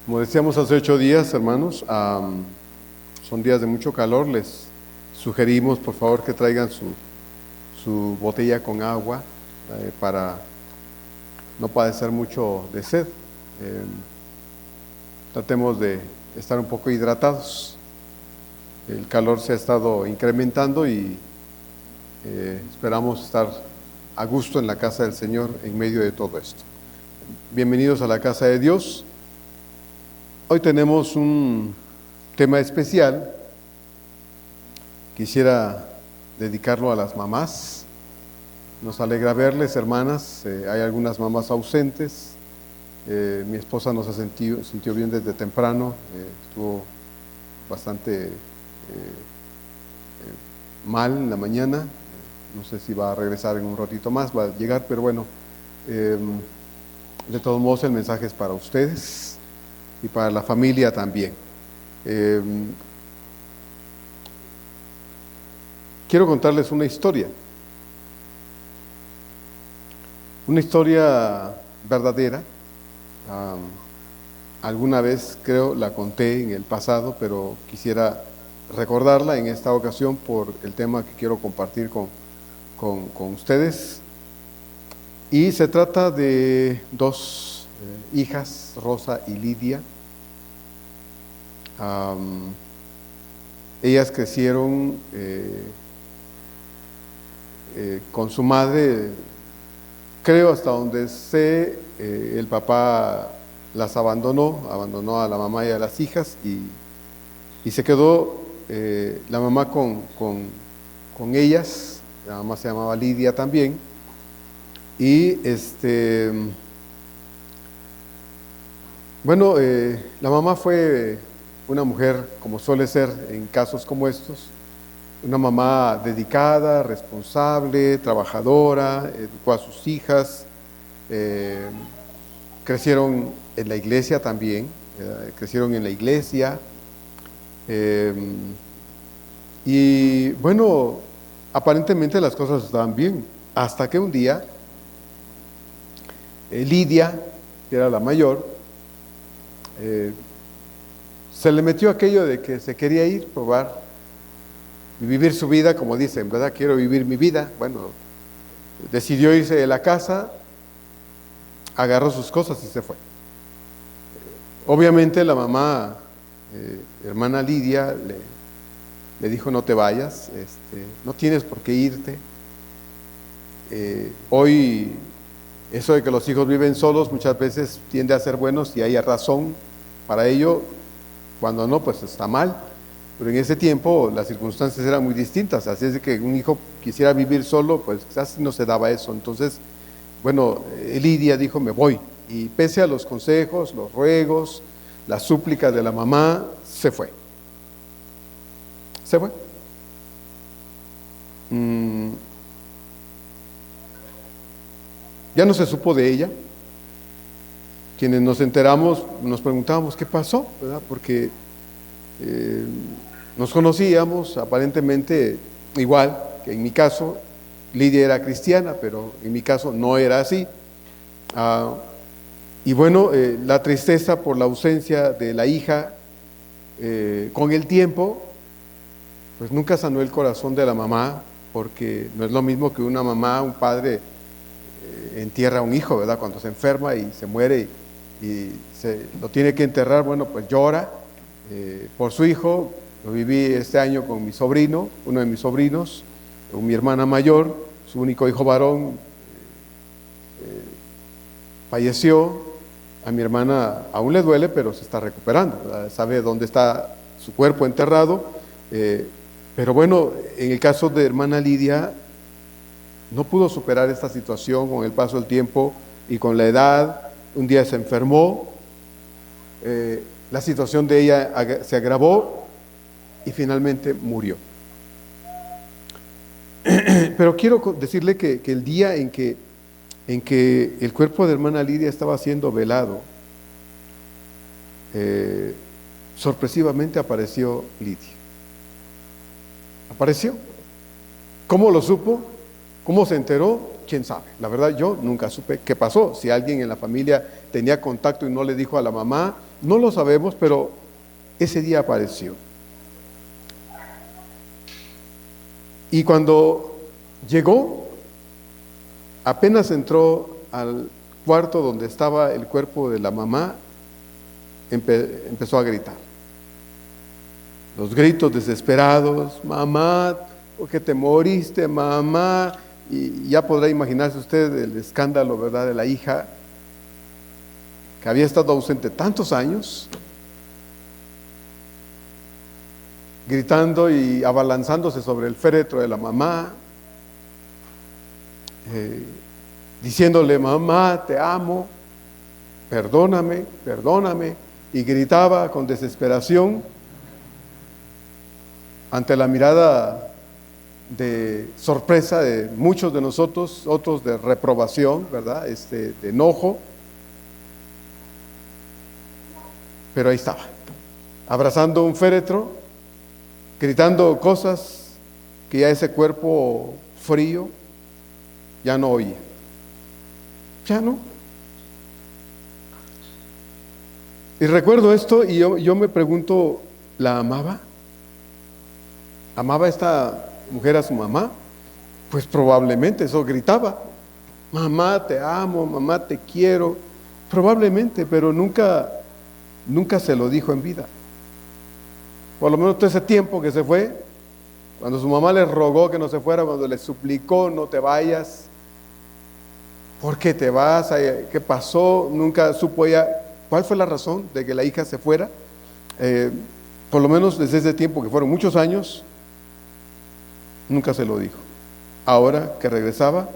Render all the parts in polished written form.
Como decíamos hace 8 días, hermanos, son días de mucho calor. Les sugerimos, por favor, que traigan su botella con agua para no padecer mucho de sed. Tratemos de estar un poco hidratados. El calor se ha estado incrementando y esperamos estar a gusto en la casa del Señor en medio de todo esto. Bienvenidos a la casa de Dios. Hoy tenemos un tema especial. Quisiera dedicarlo a las mamás. Nos alegra verles, hermanas. Hay algunas mamás ausentes. Mi esposa nos sintió bien desde temprano. Estuvo bastante mal en la mañana. No sé si va a regresar en un ratito más, va a llegar, pero bueno, de todos modos el mensaje es para ustedes y para la familia también. Quiero contarles una historia verdadera. Alguna vez creo la conté en el pasado, pero quisiera recordarla en esta ocasión por el tema que quiero compartir con ustedes. Y se trata de dos hijas, Rosa y Lidia. Ellas crecieron con su madre. Creo, hasta donde sé, el papá las abandonó a la mamá y a las hijas, y se quedó la mamá con ellas. La mamá se llamaba Lidia también. Y la mamá fue una mujer, como suele ser en casos como estos, una mamá dedicada, responsable, trabajadora, educó a sus hijas, crecieron en la iglesia también, y bueno, aparentemente las cosas estaban bien, hasta que un día Lidia, que era la mayor, se le metió aquello de que se quería ir, probar y vivir su vida, como dicen, ¿verdad? Quiero vivir mi vida. Bueno, decidió irse de la casa, agarró sus cosas y se fue. Obviamente la mamá, hermana Lidia, le dijo: no te vayas, no tienes por qué irte. Hoy eso de que los hijos viven solos muchas veces tiende a ser bueno si hay razón para ello. Cuando no, pues está mal. Pero en ese tiempo las circunstancias eran muy distintas, así es de que un hijo quisiera vivir solo, pues quizás no se daba eso. Entonces, bueno, Lidia dijo: me voy. Y pese a los consejos, los ruegos, las súplicas de la mamá, se fue. Ya no se supo de ella. Quienes nos enteramos nos preguntábamos qué pasó, ¿verdad? Porque nos conocíamos, aparentemente igual que en mi caso. Lidia era cristiana, pero en mi caso no era así. Y bueno, la tristeza por la ausencia de la hija, con el tiempo, pues nunca sanó el corazón de la mamá, porque no es lo mismo que una mamá, un padre entierra a un hijo, ¿verdad? Cuando se enferma y se muere y lo tiene que enterrar, bueno, pues llora por su hijo. Lo viví este año con mi sobrino, uno de mis sobrinos, con mi hermana mayor, su único hijo varón, falleció. A mi hermana aún le duele, pero se está recuperando, ¿verdad? Sabe dónde está su cuerpo enterrado. Pero bueno, en el caso de hermana Lidia, no pudo superar esta situación con el paso del tiempo y con la edad. Un día se enfermó, la situación de ella se agravó y finalmente murió. Pero quiero decirle que el día en que el cuerpo de hermana Lidia estaba siendo velado, sorpresivamente apareció Lidia. Apareció. ¿Cómo lo supo? ¿Cómo se enteró? ¿Quién sabe? La verdad, yo nunca supe qué pasó. Si alguien en la familia tenía contacto y no le dijo a la mamá, No lo sabemos, pero ese día apareció. Y cuando llegó, apenas entró al cuarto donde estaba el cuerpo de la mamá, empezó a gritar. Los gritos desesperados: mamá, ¿por qué te moriste, mamá? Y ya podrá imaginarse usted el escándalo, ¿verdad?, de la hija, que había estado ausente tantos años, gritando y abalanzándose sobre el féretro de la mamá, diciéndole: mamá, te amo, perdóname, perdóname, y gritaba con desesperación ante la mirada de sorpresa de muchos de nosotros, otros de reprobación, ¿verdad?, de enojo. Pero ahí estaba, abrazando un féretro, gritando cosas que ya ese cuerpo frío ya no oía. Ya no. Y recuerdo esto y yo me pregunto, ¿la amaba? ¿Amaba esta mujer a su mamá? Pues probablemente, eso gritaba: mamá, te amo, mamá, te quiero. Probablemente, pero nunca se lo dijo en vida. Por lo menos todo ese tiempo que se fue, cuando su mamá le rogó que no se fuera, cuando le suplicó: no te vayas, ¿por qué te vas? ¿Qué pasó? Nunca supo ella cuál fue la razón de que la hija se fuera. Por lo menos desde ese tiempo, que fueron muchos años, nunca se lo dijo. Ahora que regresaba,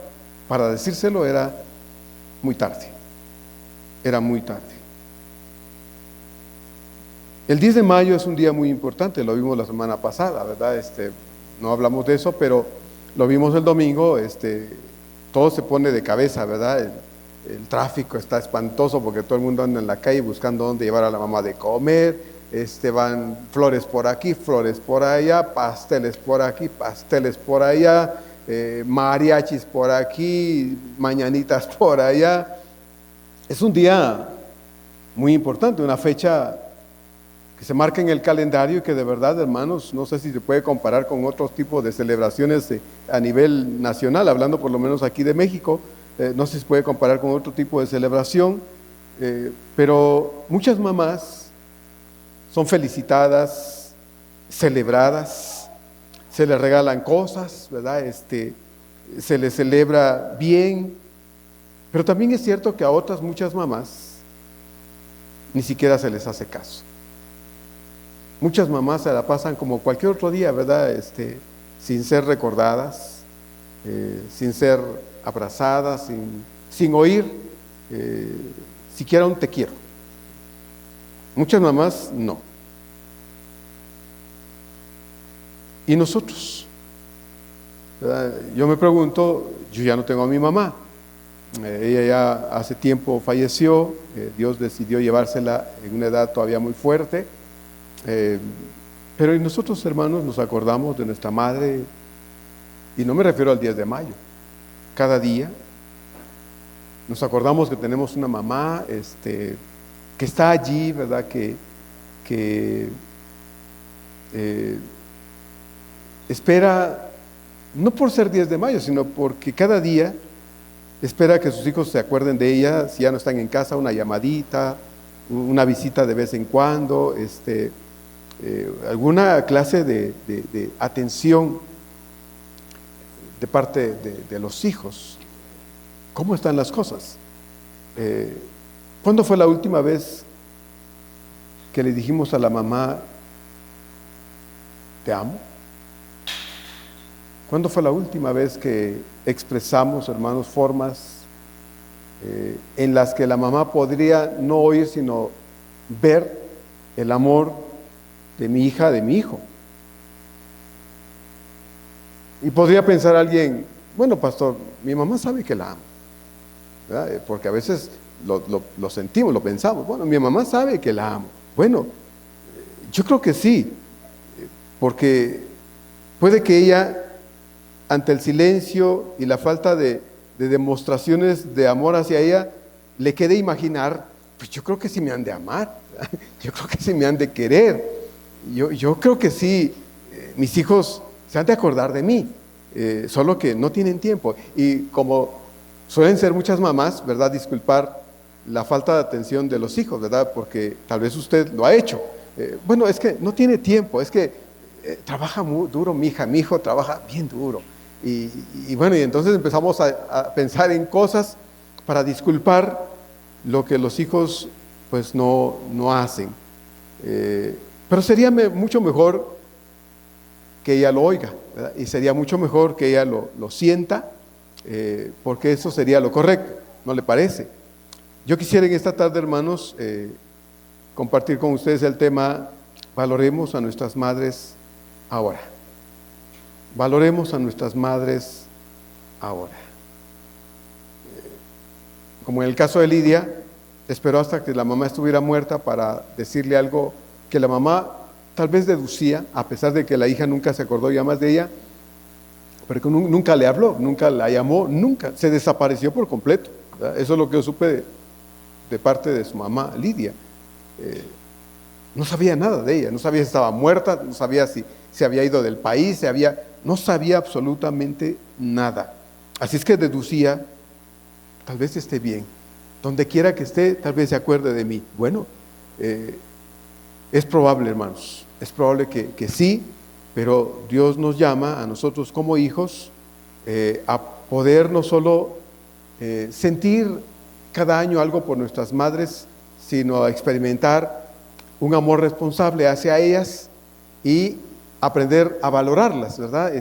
para decírselo era muy tarde. Era muy tarde. El 10 de mayo es un día muy importante, lo vimos la semana pasada, ¿verdad? No hablamos de eso, pero lo vimos el domingo. Todo se pone de cabeza, ¿verdad? El tráfico está espantoso porque todo el mundo anda en la calle buscando dónde llevar a la mamá de comer. Van flores por aquí, flores por allá, pasteles por aquí, pasteles por allá, mariachis por aquí, mañanitas por allá. Es un día muy importante, una fecha que se marca en el calendario y que de verdad, hermanos, no sé si se puede comparar con otros tipos de celebraciones a nivel nacional, hablando por lo menos aquí de México. No sé si se puede comparar con otro tipo de celebración, pero muchas mamás son felicitadas, celebradas, se les regalan cosas, ¿verdad? Se les celebra bien, pero también es cierto que a otras muchas mamás ni siquiera se les hace caso. Muchas mamás se la pasan como cualquier otro día, ¿verdad? Sin ser recordadas, sin ser abrazadas, sin oír siquiera un te quiero. Muchas mamás no. ¿Y nosotros? ¿Verdad? Yo me pregunto, yo ya no tengo a mi mamá. Ella ya hace tiempo falleció. Dios decidió llevársela en una edad todavía muy fuerte. Pero nosotros, hermanos, nos acordamos de nuestra madre, y no me refiero al 10 de mayo, cada día nos acordamos que tenemos una mamá que está allí, ¿verdad? Que espera, no por ser 10 de mayo, sino porque cada día espera que sus hijos se acuerden de ella, si ya no están en casa, una llamadita, una visita de vez en cuando, alguna clase de atención de parte de los hijos. ¿Cómo están las cosas? ¿Cuándo fue la última vez que le dijimos a la mamá, te amo? ¿Cuándo fue la última vez que expresamos, hermanos, formas en las que la mamá podría no oír, sino ver el amor de mi hija, de mi hijo? Y podría pensar alguien, bueno, pastor, mi mamá sabe que la amo, ¿verdad? Porque a veces lo sentimos, lo pensamos. Bueno, mi mamá sabe que la amo. Bueno, yo creo que sí, porque puede que ella, ante el silencio y la falta de demostraciones de amor hacia ella, le quede imaginar pues yo creo que sí me han de amar, yo creo que sí me han de querer, yo creo que sí, mis hijos se han de acordar de mí, solo que no tienen tiempo. Y como suelen ser muchas mamás, ¿verdad? Disculpar la falta de atención de los hijos, ¿verdad? Porque tal vez usted lo ha hecho. Bueno, es que no tiene tiempo, es que trabaja muy duro mi hijo trabaja bien duro. Y bueno, y entonces empezamos a pensar en cosas para disculpar lo que los hijos pues no hacen. Pero sería mucho mejor que ella lo oiga, ¿verdad? Y sería mucho mejor que ella lo sienta, porque eso sería lo correcto, ¿no le parece? Yo quisiera en esta tarde, hermanos, compartir con ustedes el tema: valoremos a nuestras madres ahora. Valoremos a nuestras madres ahora. Como en el caso de Lidia, esperó hasta que la mamá estuviera muerta para decirle algo que la mamá tal vez deducía, a pesar de que la hija nunca se acordó ya más de ella, pero que nunca le habló, nunca la llamó, nunca, se desapareció por completo, ¿verdad? Eso es lo que yo supe de parte de su mamá, Lidia. No sabía nada de ella, no sabía si estaba muerta, no sabía si se había ido del país, no sabía absolutamente nada. Así es que deducía, tal vez esté bien, donde quiera que esté, tal vez se acuerde de mí. Bueno, es probable, hermanos, es probable que sí, pero Dios nos llama a nosotros como hijos a poder no solo sentir cada año algo por nuestras madres, sino a experimentar un amor responsable hacia ellas y aprender a valorarlas, ¿verdad?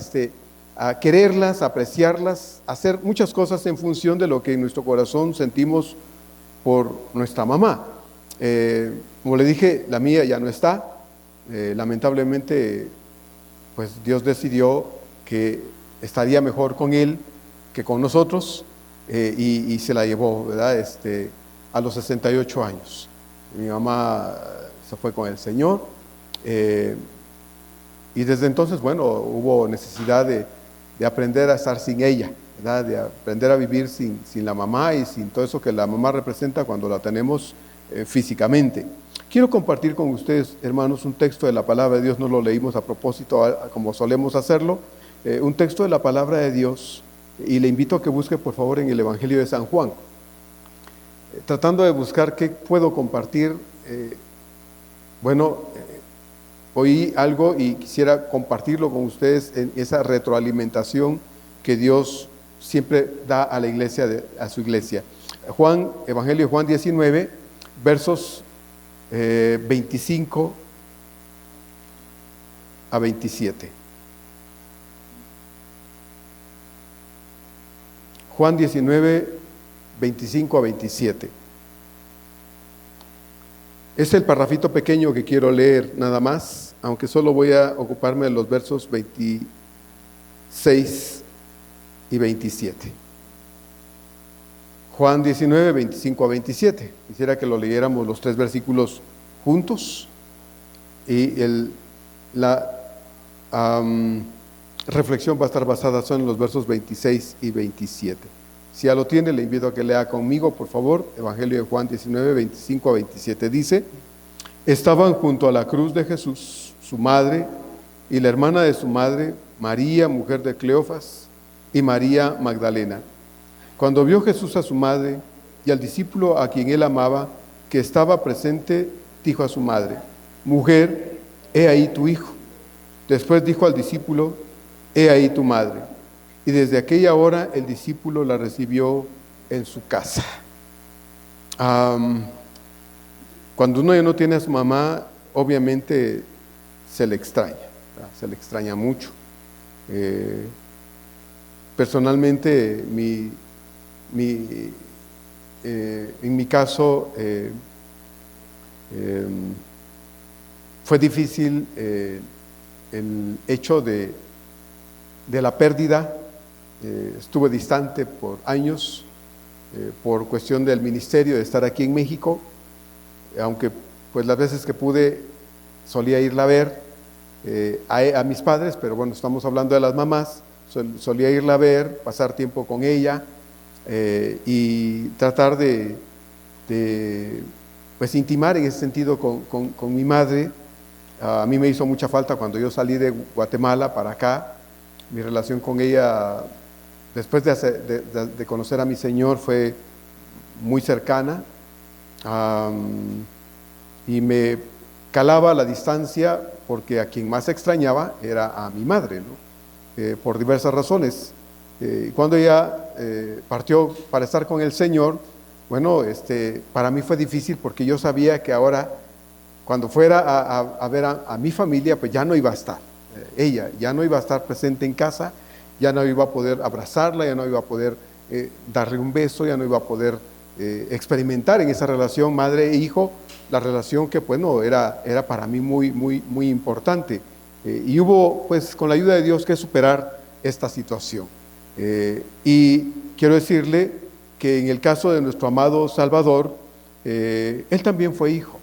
A quererlas, a apreciarlas, a hacer muchas cosas en función de lo que en nuestro corazón sentimos por nuestra mamá. Como le dije, la mía ya no está. Lamentablemente, pues Dios decidió que estaría mejor con él que con nosotros, y se la llevó, ¿verdad? A los 68 años. Mi mamá se fue con el Señor, y desde entonces, bueno, hubo necesidad de aprender a estar sin ella, ¿verdad? De aprender a vivir sin la mamá y sin todo eso que la mamá representa cuando la tenemos físicamente. Quiero compartir con ustedes, hermanos, un texto de la palabra de Dios. No lo leímos a propósito, como solemos hacerlo, un texto de la palabra de Dios, y le invito a que busque por favor en el Evangelio de San Juan, tratando de buscar qué puedo compartir. Oí algo y quisiera compartirlo con ustedes en esa retroalimentación que Dios siempre da a la iglesia, a su iglesia. Evangelio de Juan 19, versos 25 a 27. Juan 19, 25 a 27. Es el parrafito pequeño que quiero leer nada más, aunque solo voy a ocuparme de los versos 26 y 27. Juan 19, 25 a 27. Quisiera que lo leyéramos los tres versículos juntos, y la reflexión va a estar basada solo en los versos 26 y 27. Si ya lo tiene, le invito a que lea conmigo, por favor. Evangelio de Juan 19, 25 a 27. Dice: estaban junto a la cruz de Jesús su madre y la hermana de su madre, María, mujer de Cleofas, y María Magdalena. Cuando vio Jesús a su madre y al discípulo a quien él amaba, que estaba presente, dijo a su madre: mujer, he ahí tu hijo. Después dijo al discípulo: he ahí tu madre. Y desde aquella hora el discípulo la recibió en su casa. Cuando uno ya no tiene a su mamá, obviamente se le extraña, ¿verdad? Se le extraña mucho. Personalmente, en mi caso, fue difícil el hecho de la pérdida. Estuve distante por años, por cuestión del ministerio, de estar aquí en México, aunque pues las veces que pude solía irla a ver, a mis padres, pero bueno, estamos hablando de las mamás. Solía irla a ver, pasar tiempo con ella, y tratar de pues intimar en ese sentido con mi madre. A mí me hizo mucha falta cuando yo salí de Guatemala para acá. Mi relación con ella, después de conocer a mi Señor, fue muy cercana. Y me calaba la distancia porque a quien más extrañaba era a mi madre, ¿no? Por diversas razones. Cuando ella partió para estar con el Señor, bueno, para mí fue difícil porque yo sabía que ahora, cuando fuera a ver a mi familia, pues ya no iba a estar. Ella ya no iba a estar presente en casa, ya no iba a poder abrazarla, ya no iba a poder darle un beso, ya no iba a poder experimentar en esa relación madre e hijo, la relación que, bueno, era para mí muy importante. Y hubo, pues, con la ayuda de Dios, que superar esta situación. Y quiero decirle que en el caso de nuestro amado Salvador, Él también fue hijo.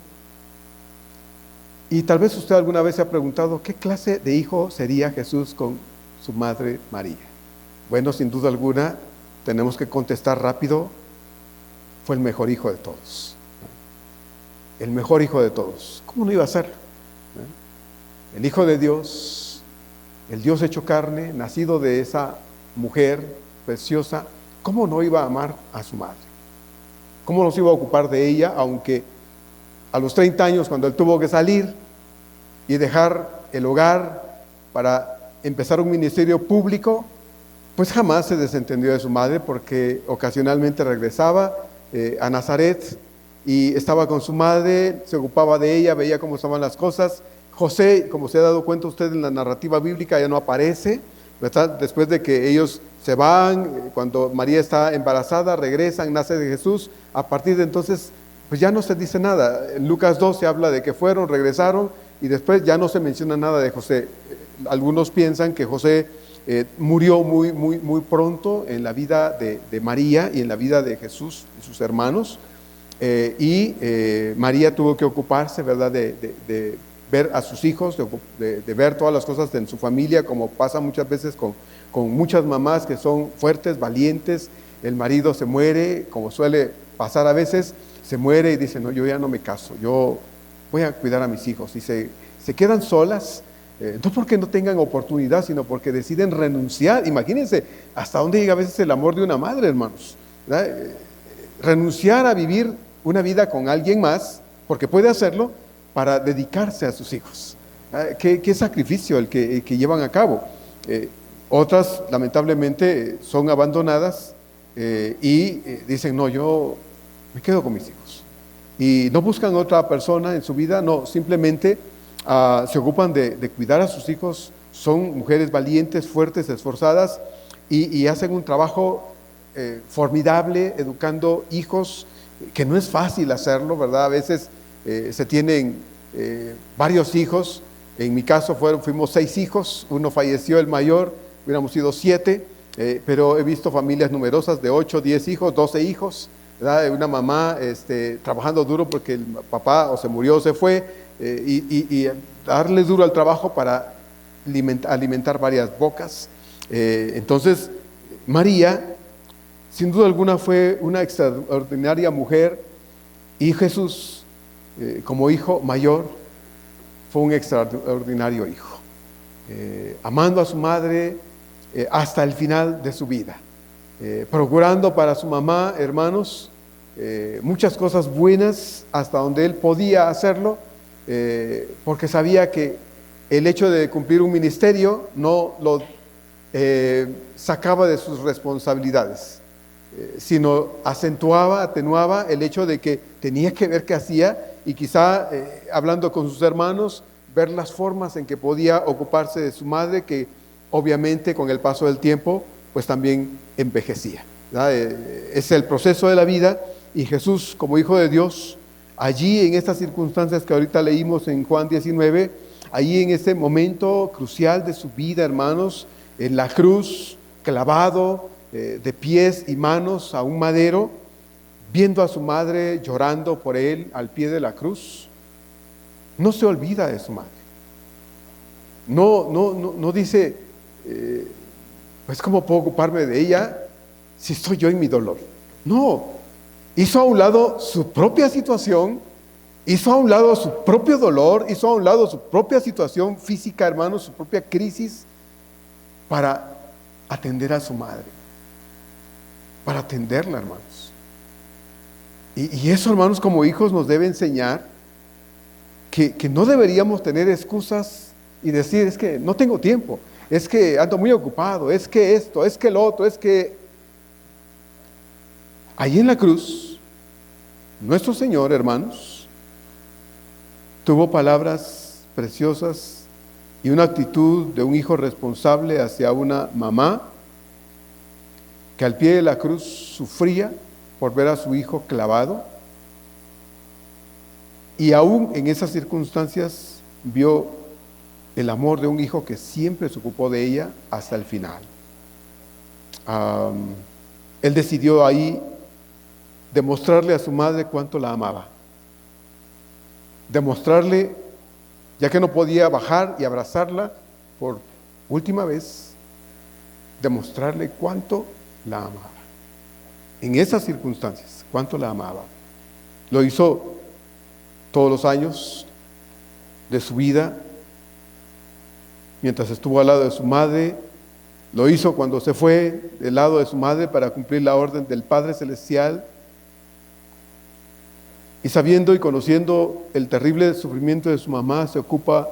Y tal vez usted alguna vez se ha preguntado, ¿qué clase de hijo sería Jesús con su madre María? Bueno, sin duda alguna, tenemos que contestar rápido: fue el mejor hijo de todos. El mejor hijo de todos. ¿Cómo no iba a ser? El Hijo de Dios, el Dios hecho carne, nacido de esa mujer preciosa, ¿cómo no iba a amar a su madre? ¿Cómo no se iba a ocupar de ella, aunque a los 30 años, cuando él tuvo que salir y dejar el hogar para empezar un ministerio público, pues jamás se desentendió de su madre, porque ocasionalmente regresaba a Nazaret y estaba con su madre, se ocupaba de ella, veía cómo estaban las cosas. José, como se ha dado cuenta usted en la narrativa bíblica, ya no aparece, ¿verdad? Después de que ellos se van, cuando María está embarazada, regresan, nace de Jesús. A partir de entonces, pues ya no se dice nada. En Lucas 2 se habla de que fueron, regresaron, y después ya no se menciona nada de José. Algunos piensan que José murió muy pronto en la vida de María y en la vida de Jesús y sus hermanos, y María tuvo que ocuparse, ¿verdad?, de ver a sus hijos, de ver todas las cosas en su familia, como pasa muchas veces con muchas mamás que son fuertes, valientes. El marido se muere, como suele pasar a veces, se muere y dice: no, yo ya no me caso, yo voy a cuidar a mis hijos. Y se quedan solas, no porque no tengan oportunidad, sino porque deciden renunciar. Imagínense hasta dónde llega a veces el amor de una madre, hermanos, ¿verdad? Renunciar a vivir una vida con alguien más, porque puede hacerlo, para dedicarse a sus hijos. ¿Qué sacrificio el que llevan a cabo? Otras, lamentablemente, son abandonadas y dicen: no, yo me quedo con mis hijos. Y no buscan otra persona en su vida, no, simplemente se ocupan de cuidar a sus hijos. Son mujeres valientes, fuertes, esforzadas, y hacen un trabajo formidable educando hijos, que no es fácil hacerlo, ¿verdad? A veces se tienen varios hijos. En mi caso fuimos 6 hijos, uno falleció, el mayor, hubiéramos sido 7, pero he visto familias numerosas de 8, 10 hijos, 12 hijos, ¿verdad? Una mamá trabajando duro porque el papá o se murió o se fue, y darle duro al trabajo para alimentar varias bocas. Entonces, María, sin duda alguna, fue una extraordinaria mujer, y Jesús, como hijo mayor, fue un extraordinario hijo, amando a su madre hasta el final de su vida, procurando para su mamá, hermanos, muchas cosas buenas hasta donde él podía hacerlo, porque sabía que el hecho de cumplir un ministerio no lo sacaba de sus responsabilidades, sino atenuaba el hecho de que tenía que ver qué hacía, y quizá hablando con sus hermanos, ver las formas en que podía ocuparse de su madre, que obviamente con el paso del tiempo pues también envejecía, ¿verdad? Es el proceso de la vida, y Jesús, como Hijo de Dios, allí en estas circunstancias que ahorita leímos en Juan 19, allí en ese momento crucial de su vida, hermanos, en la cruz, clavado de pies y manos a un madero, viendo a su madre llorando por él al pie de la cruz, no se olvida de su madre. No dice, pues ¿cómo puedo ocuparme de ella si estoy yo en mi dolor? No, hizo a un lado su propia situación Hizo a un lado su propio dolor, hizo a un lado su propia situación física, hermanos, su propia crisis, para atender a su madre, para atenderla, hermanos. Y eso, hermanos, como hijos nos debe enseñar que no deberíamos tener excusas y decir, es que no tengo tiempo, es que ando muy ocupado, es que esto, es que lo otro, es que... Ahí en la cruz, nuestro Señor, hermanos, tuvo palabras preciosas y una actitud de un hijo responsable hacia una mamá que al pie de la cruz sufría por ver a su hijo clavado, y aún en esas circunstancias vio el amor de un hijo que siempre se ocupó de ella hasta el final. Él decidió ahí demostrarle a su madre cuánto la amaba. Demostrarle, ya que no podía bajar y abrazarla por última vez, demostrarle cuánto la amaba. En esas circunstancias, cuánto la amaba. Lo hizo todos los años de su vida, mientras estuvo al lado de su madre. Lo hizo cuando se fue del lado de su madre para cumplir la orden del Padre Celestial. Y sabiendo y conociendo el terrible sufrimiento de su mamá, se ocupa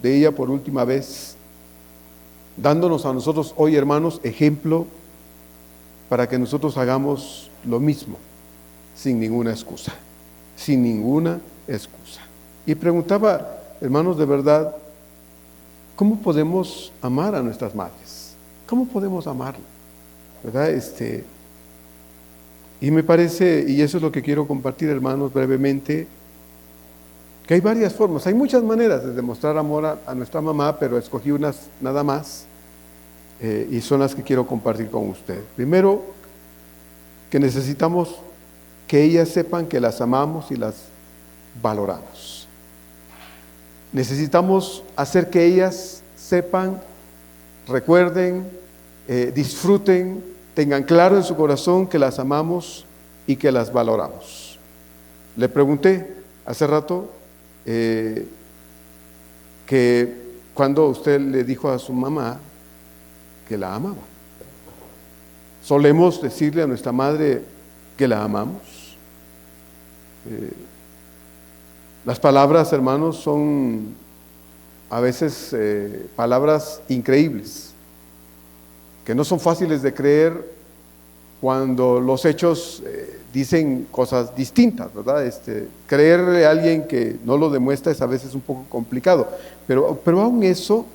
de ella por última vez, dándonos a nosotros hoy, hermanos, ejemplo para que nosotros hagamos lo mismo, sin ninguna excusa, sin ninguna excusa. Y preguntaba, hermanos, de verdad, ¿cómo podemos amar a nuestras madres? ¿Cómo podemos amarlas? ¿Verdad? Y me parece, y eso es lo que quiero compartir, hermanos, brevemente, que hay varias formas, hay muchas maneras de demostrar amor a nuestra mamá, pero escogí unas nada más, y son las que quiero compartir con ustedes. Primero, que necesitamos que ellas sepan que las amamos y las valoramos. Necesitamos hacer que ellas sepan, recuerden, disfruten, tengan claro en su corazón que las amamos y que las valoramos. Le pregunté hace rato que cuando usted le dijo a su mamá que la amaba. Solemos decirle a nuestra madre que la amamos. Las palabras, hermanos, son a veces palabras increíbles, que no son fáciles de creer cuando los hechos dicen cosas distintas, ¿verdad? Creerle a alguien que no lo demuestra es a veces un poco complicado, pero aún eso,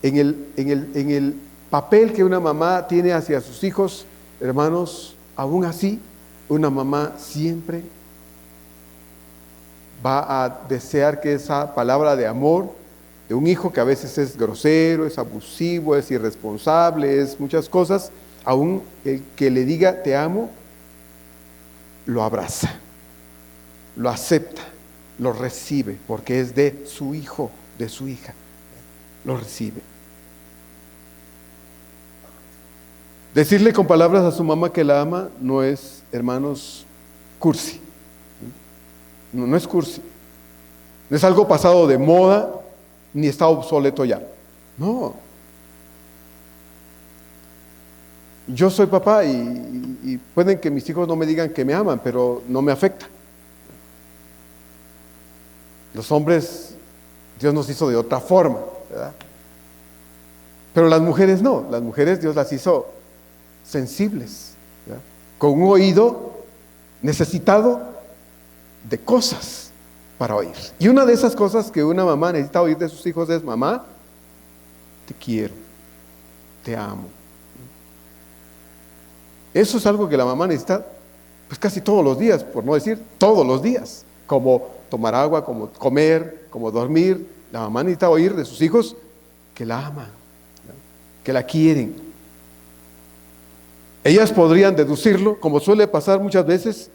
en el papel que una mamá tiene hacia sus hijos, hermanos, aún así, una mamá siempre va a desear que esa palabra de amor de un hijo que a veces es grosero, es abusivo, es irresponsable, es muchas cosas, aún el que le diga te amo, lo abraza, lo acepta, lo recibe, porque es de su hijo, de su hija, lo recibe. Decirle con palabras a su mamá que la ama no es, hermanos, cursi. No es cursi. No es algo pasado de moda, ni está obsoleto ya. No. Yo soy papá y pueden que mis hijos no me digan que me aman, pero no me afecta. Los hombres, Dios nos hizo de otra forma, ¿verdad? Pero las mujeres no. Las mujeres Dios las hizo sensibles, ¿verdad? Con un oído necesitado de cosas para oír. Y una de esas cosas que una mamá necesita oír de sus hijos es: mamá, te quiero, te amo. Eso es algo que la mamá necesita pues casi todos los días, por no decir todos los días, como tomar agua, como comer, como dormir. La mamá necesita oír de sus hijos que la aman, ¿no? Que la quieren. Ellas podrían deducirlo, como suele pasar muchas veces,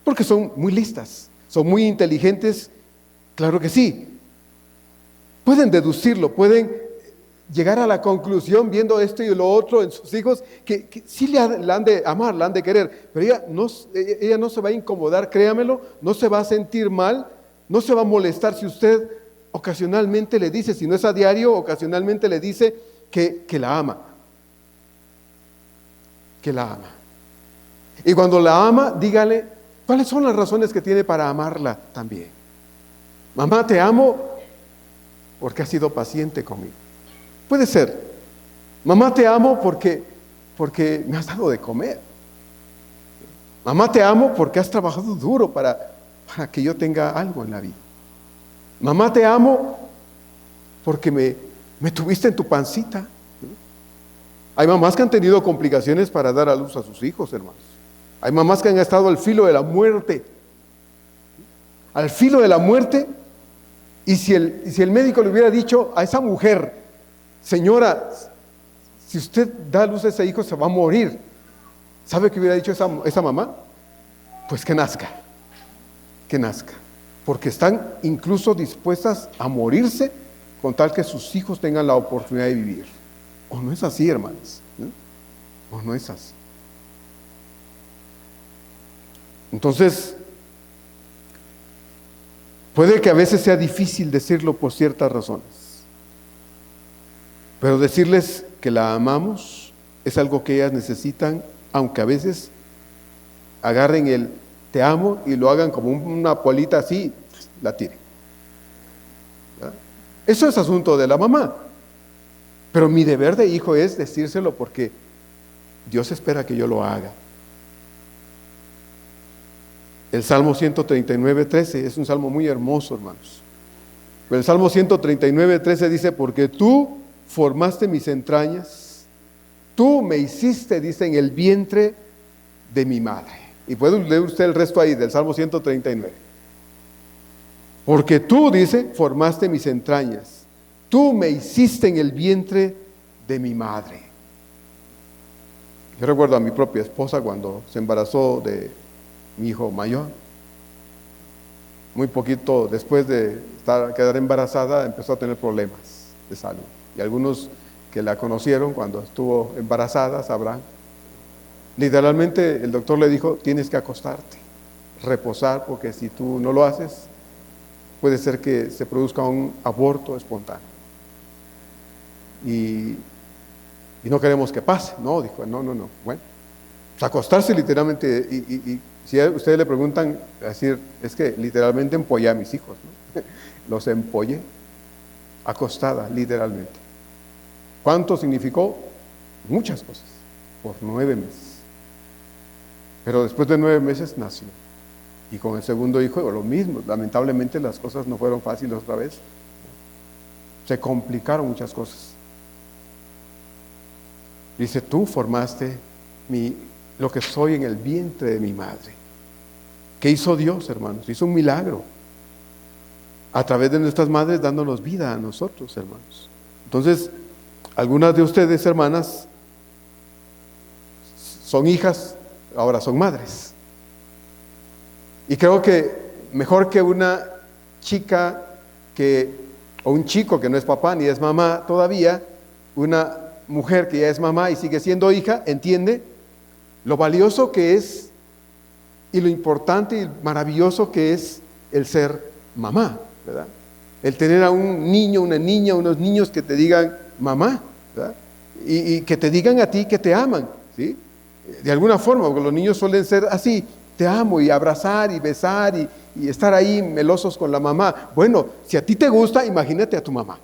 porque son muy listas, son muy inteligentes, claro que sí. Pueden deducirlo, pueden llegar a la conclusión viendo esto y lo otro en sus hijos, que sí la han de amar, la han de querer, pero ella no se va a incomodar, créamelo, no se va a sentir mal no se va a molestar si usted ocasionalmente le dice, si no es a diario, ocasionalmente le dice que la ama. Que la ama. Y cuando la ama, dígale cuáles son las razones que tiene para amarla también. Mamá, te amo porque has sido paciente conmigo. Puede ser. Mamá, te amo porque me has dado de comer. Mamá, te amo porque has trabajado duro para que yo tenga algo en la vida. Mamá, te amo porque me tuviste en tu pancita. Hay mamás que han tenido complicaciones para dar a luz a sus hijos, hermanos. Hay mamás que han estado al filo de la muerte. Al filo de la muerte. Y si el médico le hubiera dicho a esa mujer, señora, si usted da a luz a ese hijo se va a morir, ¿sabe qué hubiera dicho esa mamá? Pues que nazca, porque están incluso dispuestas a morirse con tal que sus hijos tengan la oportunidad de vivir. ¿O no es así, hermanos? ¿O no es así? Entonces, puede que a veces sea difícil decirlo por ciertas razones, pero decirles que la amamos es algo que ellas necesitan, aunque a veces agarren el te amo y lo hagan como una polita así, la tiren. ¿Verdad? Eso es asunto de la mamá. Pero mi deber de hijo es decírselo porque Dios espera que yo lo haga. El Salmo 139:13 es un salmo muy hermoso, hermanos. Pero el Salmo 139:13 dice, porque tú formaste mis entrañas, tú me hiciste, dice, en el vientre de mi madre. Y puede leer usted el resto ahí del Salmo 139. Porque tú, dice, formaste mis entrañas, tú me hiciste en el vientre de mi madre. Yo recuerdo a mi propia esposa cuando se embarazó de mi hijo mayor. Muy poquito después de quedar embarazada, empezó a tener problemas de salud. Y algunos que la conocieron cuando estuvo embarazada sabrán. Literalmente el doctor le dijo, tienes que acostarte, reposar, porque si tú no lo haces, puede ser que se produzca un aborto espontáneo. Y no queremos que pase. No, dijo, no. Bueno, pues acostarse literalmente, y si a ustedes le preguntan, decir, es que literalmente empollé a mis hijos, ¿no? Los empollé, acostada, literalmente. ¿Cuánto significó? Muchas cosas, por 9 meses. Pero después de 9 meses nació. Y con el segundo hijo lo mismo. Lamentablemente las cosas no fueron fáciles otra vez. Se complicaron muchas cosas. Dice, tú formaste lo que soy en el vientre de mi madre. ¿Qué hizo Dios, hermanos? Hizo un milagro. A través de nuestras madres dándonos vida a nosotros, hermanos. Entonces, algunas de ustedes, hermanas, son hijas, ahora son madres. Y creo que mejor que una chica o un chico que no es papá ni es mamá todavía, una mujer que ya es mamá y sigue siendo hija, entiende lo valioso que es y lo importante y maravilloso que es el ser mamá, ¿verdad? El tener a un niño, una niña, unos niños que te digan mamá, ¿verdad? Y que te digan a ti que te aman, ¿sí? De alguna forma, porque los niños suelen ser así, te amo, y abrazar y besar y estar ahí melosos con la mamá. Bueno, si a ti te gusta, imagínate a tu mamá.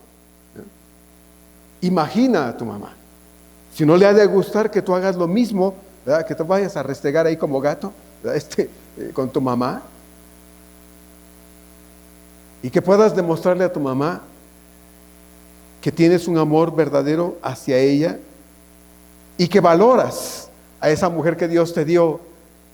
Imagina a tu mamá. Si no le ha de gustar que tú hagas lo mismo, ¿verdad? Que te vayas a restregar ahí como gato, con tu mamá. Y que puedas demostrarle a tu mamá que tienes un amor verdadero hacia ella y que valoras a esa mujer que Dios te dio,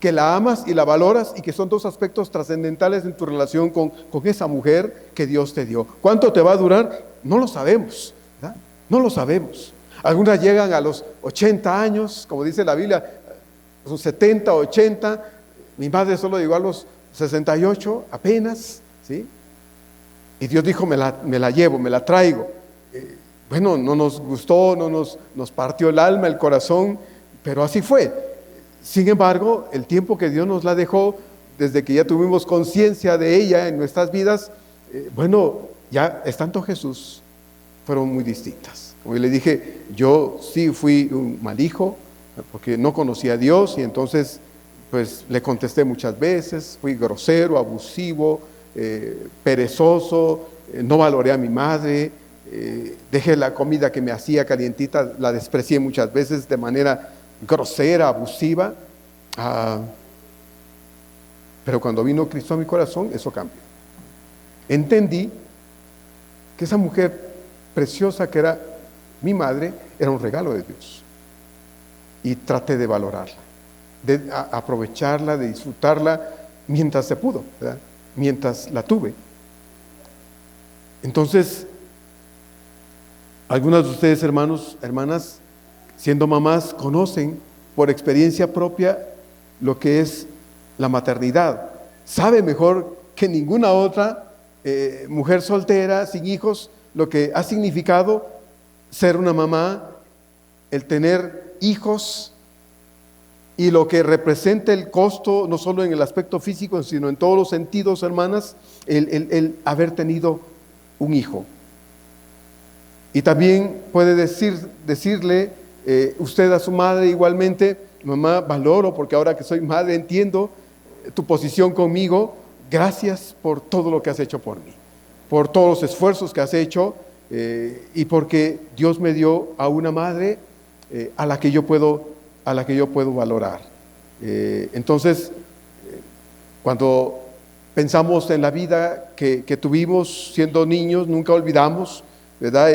que la amas y la valoras, y que son 2 aspectos trascendentales en tu relación con esa mujer que Dios te dio. ¿Cuánto te va a durar? No lo sabemos, ¿verdad? No lo sabemos. Algunas llegan a los 80 años, como dice la Biblia, son 70, 80. Mi madre solo llegó a los 68 apenas, ¿sí? Y Dios dijo, me la llevo, me la traigo. Bueno, no nos gustó, nos partió el alma, el corazón, pero así fue. Sin embargo, el tiempo que Dios nos la dejó, desde que ya tuvimos conciencia de ella en nuestras vidas, bueno, ya estando Jesús, fueron muy distintas. Como le dije, yo sí fui un mal hijo, porque no conocía a Dios y entonces pues le contesté muchas veces, fui grosero, abusivo, perezoso, no valoré a mi madre, dejé la comida que me hacía calientita, la desprecié muchas veces de manera grosera, abusiva. Pero cuando vino Cristo a mi corazón, eso cambió. Entendí que esa mujer preciosa que era mi madre era un regalo de Dios. Y traté de valorarla, de aprovecharla, de disfrutarla mientras se pudo, ¿verdad? Mientras la tuve. Entonces, algunas de ustedes, hermanos, hermanas, siendo mamás, conocen por experiencia propia lo que es la maternidad. Sabe mejor que ninguna otra mujer soltera, sin hijos, lo que ha significado ser una mamá, el tener hijos y lo que representa el costo, no solo en el aspecto físico, sino en todos los sentidos, hermanas, el haber tenido un hijo. Y también puede decirle usted a su madre igualmente: mamá, valoro porque ahora que soy madre entiendo tu posición conmigo, gracias por todo lo que has hecho por mí, por todos los esfuerzos que has hecho y porque Dios me dio a una madre a la que yo puedo valorar. Entonces, cuando pensamos en la vida que tuvimos siendo niños, nunca olvidamos, ¿verdad?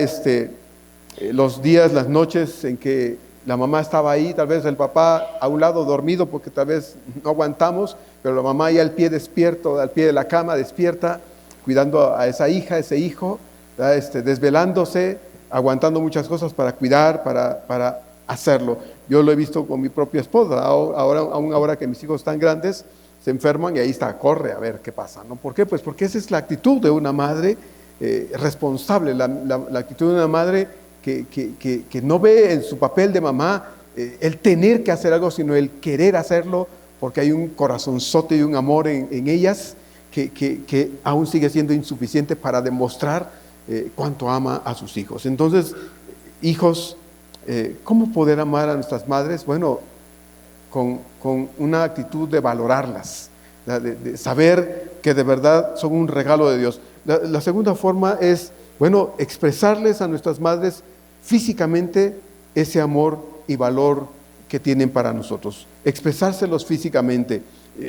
Los días, las noches en que la mamá estaba ahí, tal vez el papá a un lado dormido porque tal vez no aguantamos, pero la mamá ahí al pie despierto, al pie de la cama despierta, cuidando a esa hija, ese hijo, desvelándose, aguantando muchas cosas para cuidar, para hacerlo. Yo lo he visto con mi propia esposa, aún ahora que mis hijos están grandes, se enferman y ahí está, corre a ver qué pasa, ¿no? ¿Por qué? Pues porque esa es la actitud de una madre responsable, la actitud de una madre que no ve en su papel de mamá el tener que hacer algo, sino el querer hacerlo, porque hay un corazonzote y un amor en ellas que aún sigue siendo insuficiente para demostrar cuánto ama a sus hijos. Entonces, hijos, ¿cómo poder amar a nuestras madres? Bueno, con una actitud de valorarlas, de saber que de verdad son un regalo de Dios. La segunda forma es, bueno, expresarles a nuestras madres físicamente ese amor y valor que tienen para nosotros, expresárselos físicamente.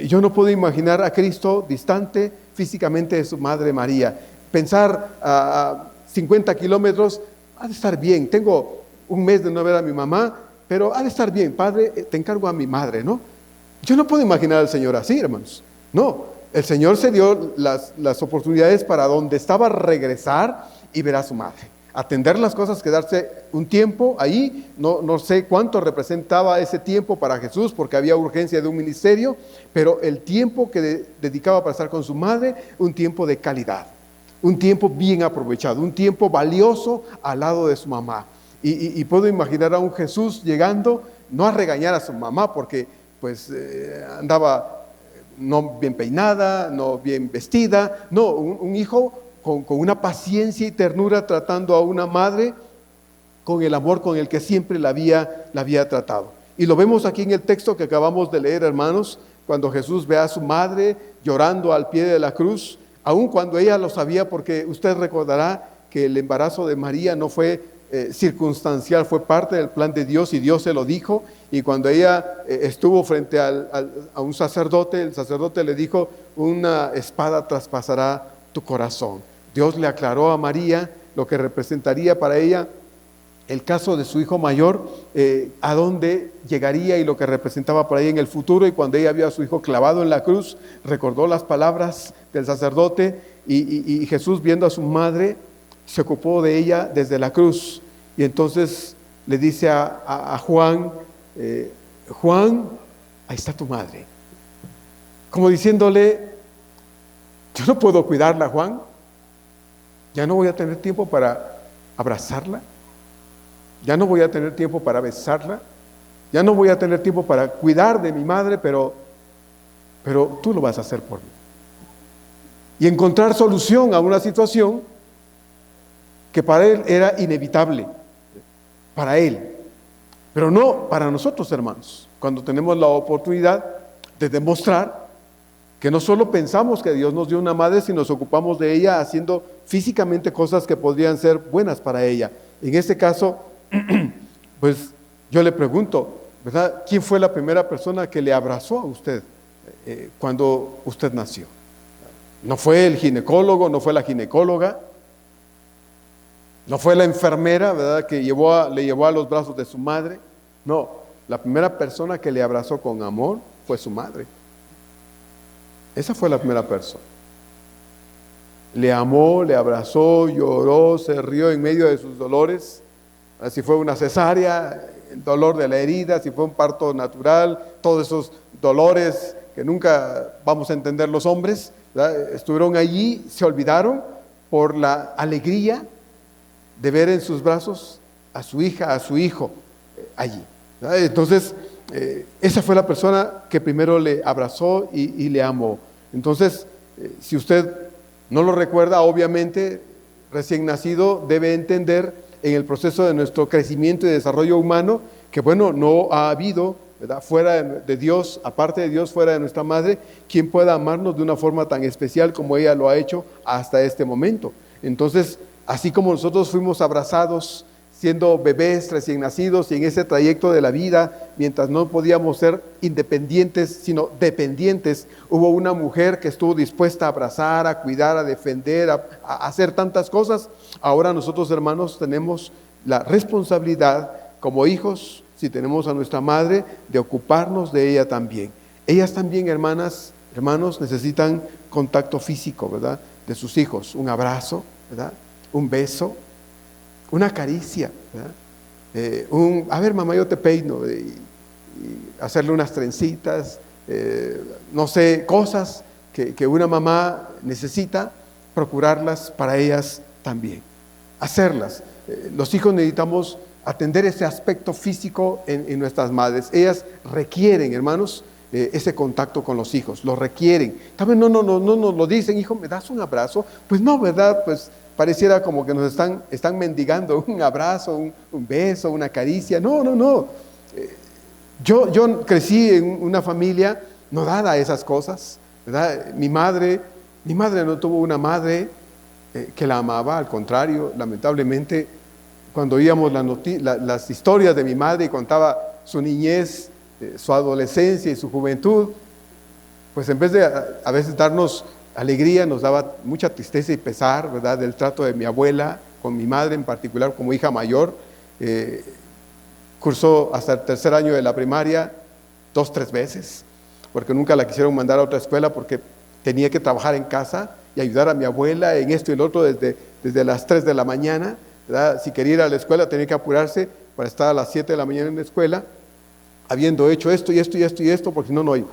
Yo no puedo imaginar a Cristo distante físicamente de su madre María. Pensar a 50 kilómetros, ha de estar bien, tengo un mes de no ver a mi mamá, pero ha de estar bien, Padre, te encargo a mi madre, ¿no? Yo no puedo imaginar al Señor así, hermanos. No, el Señor se dio las oportunidades para donde estaba regresar y ver a su madre. Atender las cosas, quedarse un tiempo ahí, no sé cuánto representaba ese tiempo para Jesús, porque había urgencia de un ministerio, pero el tiempo que dedicaba para estar con su madre, un tiempo de calidad, un tiempo bien aprovechado, un tiempo valioso al lado de su mamá. Y puedo imaginar a un Jesús llegando, no a regañar a su mamá, porque pues andaba no bien peinada, no bien vestida, no, un hijo con una paciencia y ternura tratando a una madre con el amor con el que siempre la había tratado. Y lo vemos aquí en el texto que acabamos de leer, hermanos, cuando Jesús ve a su madre llorando al pie de la cruz, aun cuando ella lo sabía, porque usted recordará que el embarazo de María no fue circunstancial, fue parte del plan de Dios y Dios se lo dijo. Y cuando ella estuvo frente a un sacerdote, el sacerdote le dijo: una espada traspasará tu corazón. Dios le aclaró a María lo que representaría para ella el caso de su hijo mayor, a dónde llegaría y lo que representaba para ella en el futuro. Y cuando ella vio a su hijo clavado en la cruz, recordó las palabras del sacerdote y Jesús, viendo a su madre, se ocupó de ella desde la cruz. Y entonces le dice a Juan: Juan, ahí está tu madre. Como diciéndole: yo no puedo cuidarla, Juan. Ya no voy a tener tiempo para abrazarla. Ya no voy a tener tiempo para besarla. Ya no voy a tener tiempo para cuidar de mi madre, pero pero tú lo vas a hacer por mí. Y encontrar solución a una situación que para él era inevitable, para él, pero no para nosotros, hermanos, cuando tenemos la oportunidad de demostrar que no solo pensamos que Dios nos dio una madre, sino nos ocupamos de ella haciendo físicamente cosas que podrían ser buenas para ella. En este caso, pues yo le pregunto, ¿verdad? ¿Quién fue la primera persona que le abrazó a usted cuando usted nació? No fue el ginecólogo, no fue la ginecóloga, no fue la enfermera, ¿verdad?, que le llevó a los brazos de su madre. No, la primera persona que le abrazó con amor fue su madre. Esa fue la primera persona. Le amó, le abrazó, lloró, se rió en medio de sus dolores. Si fue una cesárea, el dolor de la herida, si fue un parto natural, todos esos dolores que nunca vamos a entender los hombres, ¿verdad?, estuvieron allí, se olvidaron por la alegría de ver en sus brazos a su hija, a su hijo allí, ¿verdad? Entonces, esa fue la persona que primero le abrazó y le amó. Entonces, si usted no lo recuerda, obviamente, recién nacido debe entender en el proceso de nuestro crecimiento y desarrollo humano que, bueno, no ha habido, ¿verdad?, fuera de Dios, aparte de Dios, fuera de nuestra madre, quien pueda amarnos de una forma tan especial como ella lo ha hecho hasta este momento. Entonces, así como nosotros fuimos abrazados siendo bebés recién nacidos y en ese trayecto de la vida, mientras no podíamos ser independientes, sino dependientes, hubo una mujer que estuvo dispuesta a abrazar, a cuidar, a defender, a hacer tantas cosas. Ahora nosotros, hermanos, tenemos la responsabilidad como hijos, si tenemos a nuestra madre, de ocuparnos de ella también. Ellas también, hermanos, necesitan contacto físico, ¿verdad?, de sus hijos, un abrazo, ¿verdad?, un beso, una caricia, ¿verdad? A ver, mamá, yo te peino, y hacerle unas trencitas, no sé, cosas que una mamá necesita, procurarlas para ellas también, hacerlas. Los hijos necesitamos atender ese aspecto físico en nuestras madres. Ellas requieren, hermanos, ese contacto con los hijos, lo requieren. También no nos lo dicen, hijo, ¿me das un abrazo? Pues no, ¿verdad? Pues pareciera como que nos están mendigando un abrazo, un beso, una caricia. No. Yo crecí en una familia no dada a esas cosas, ¿verdad? Mi madre no tuvo una madre que la amaba, al contrario, lamentablemente, cuando oíamos las historias de mi madre y contaba su niñez, su adolescencia y su juventud, pues en vez de a veces darnos alegría, nos daba mucha tristeza y pesar, ¿verdad?, del trato de mi abuela con mi madre, en particular como hija mayor. Cursó hasta el tercer año de la primaria 2-3 veces, porque nunca la quisieron mandar a otra escuela porque tenía que trabajar en casa y ayudar a mi abuela en esto y lo otro desde las 3 de la mañana, ¿verdad? Si quería ir a la escuela tenía que apurarse para estar a las 7 de la mañana en la escuela, habiendo hecho esto y esto y esto y esto, porque si no, no iba.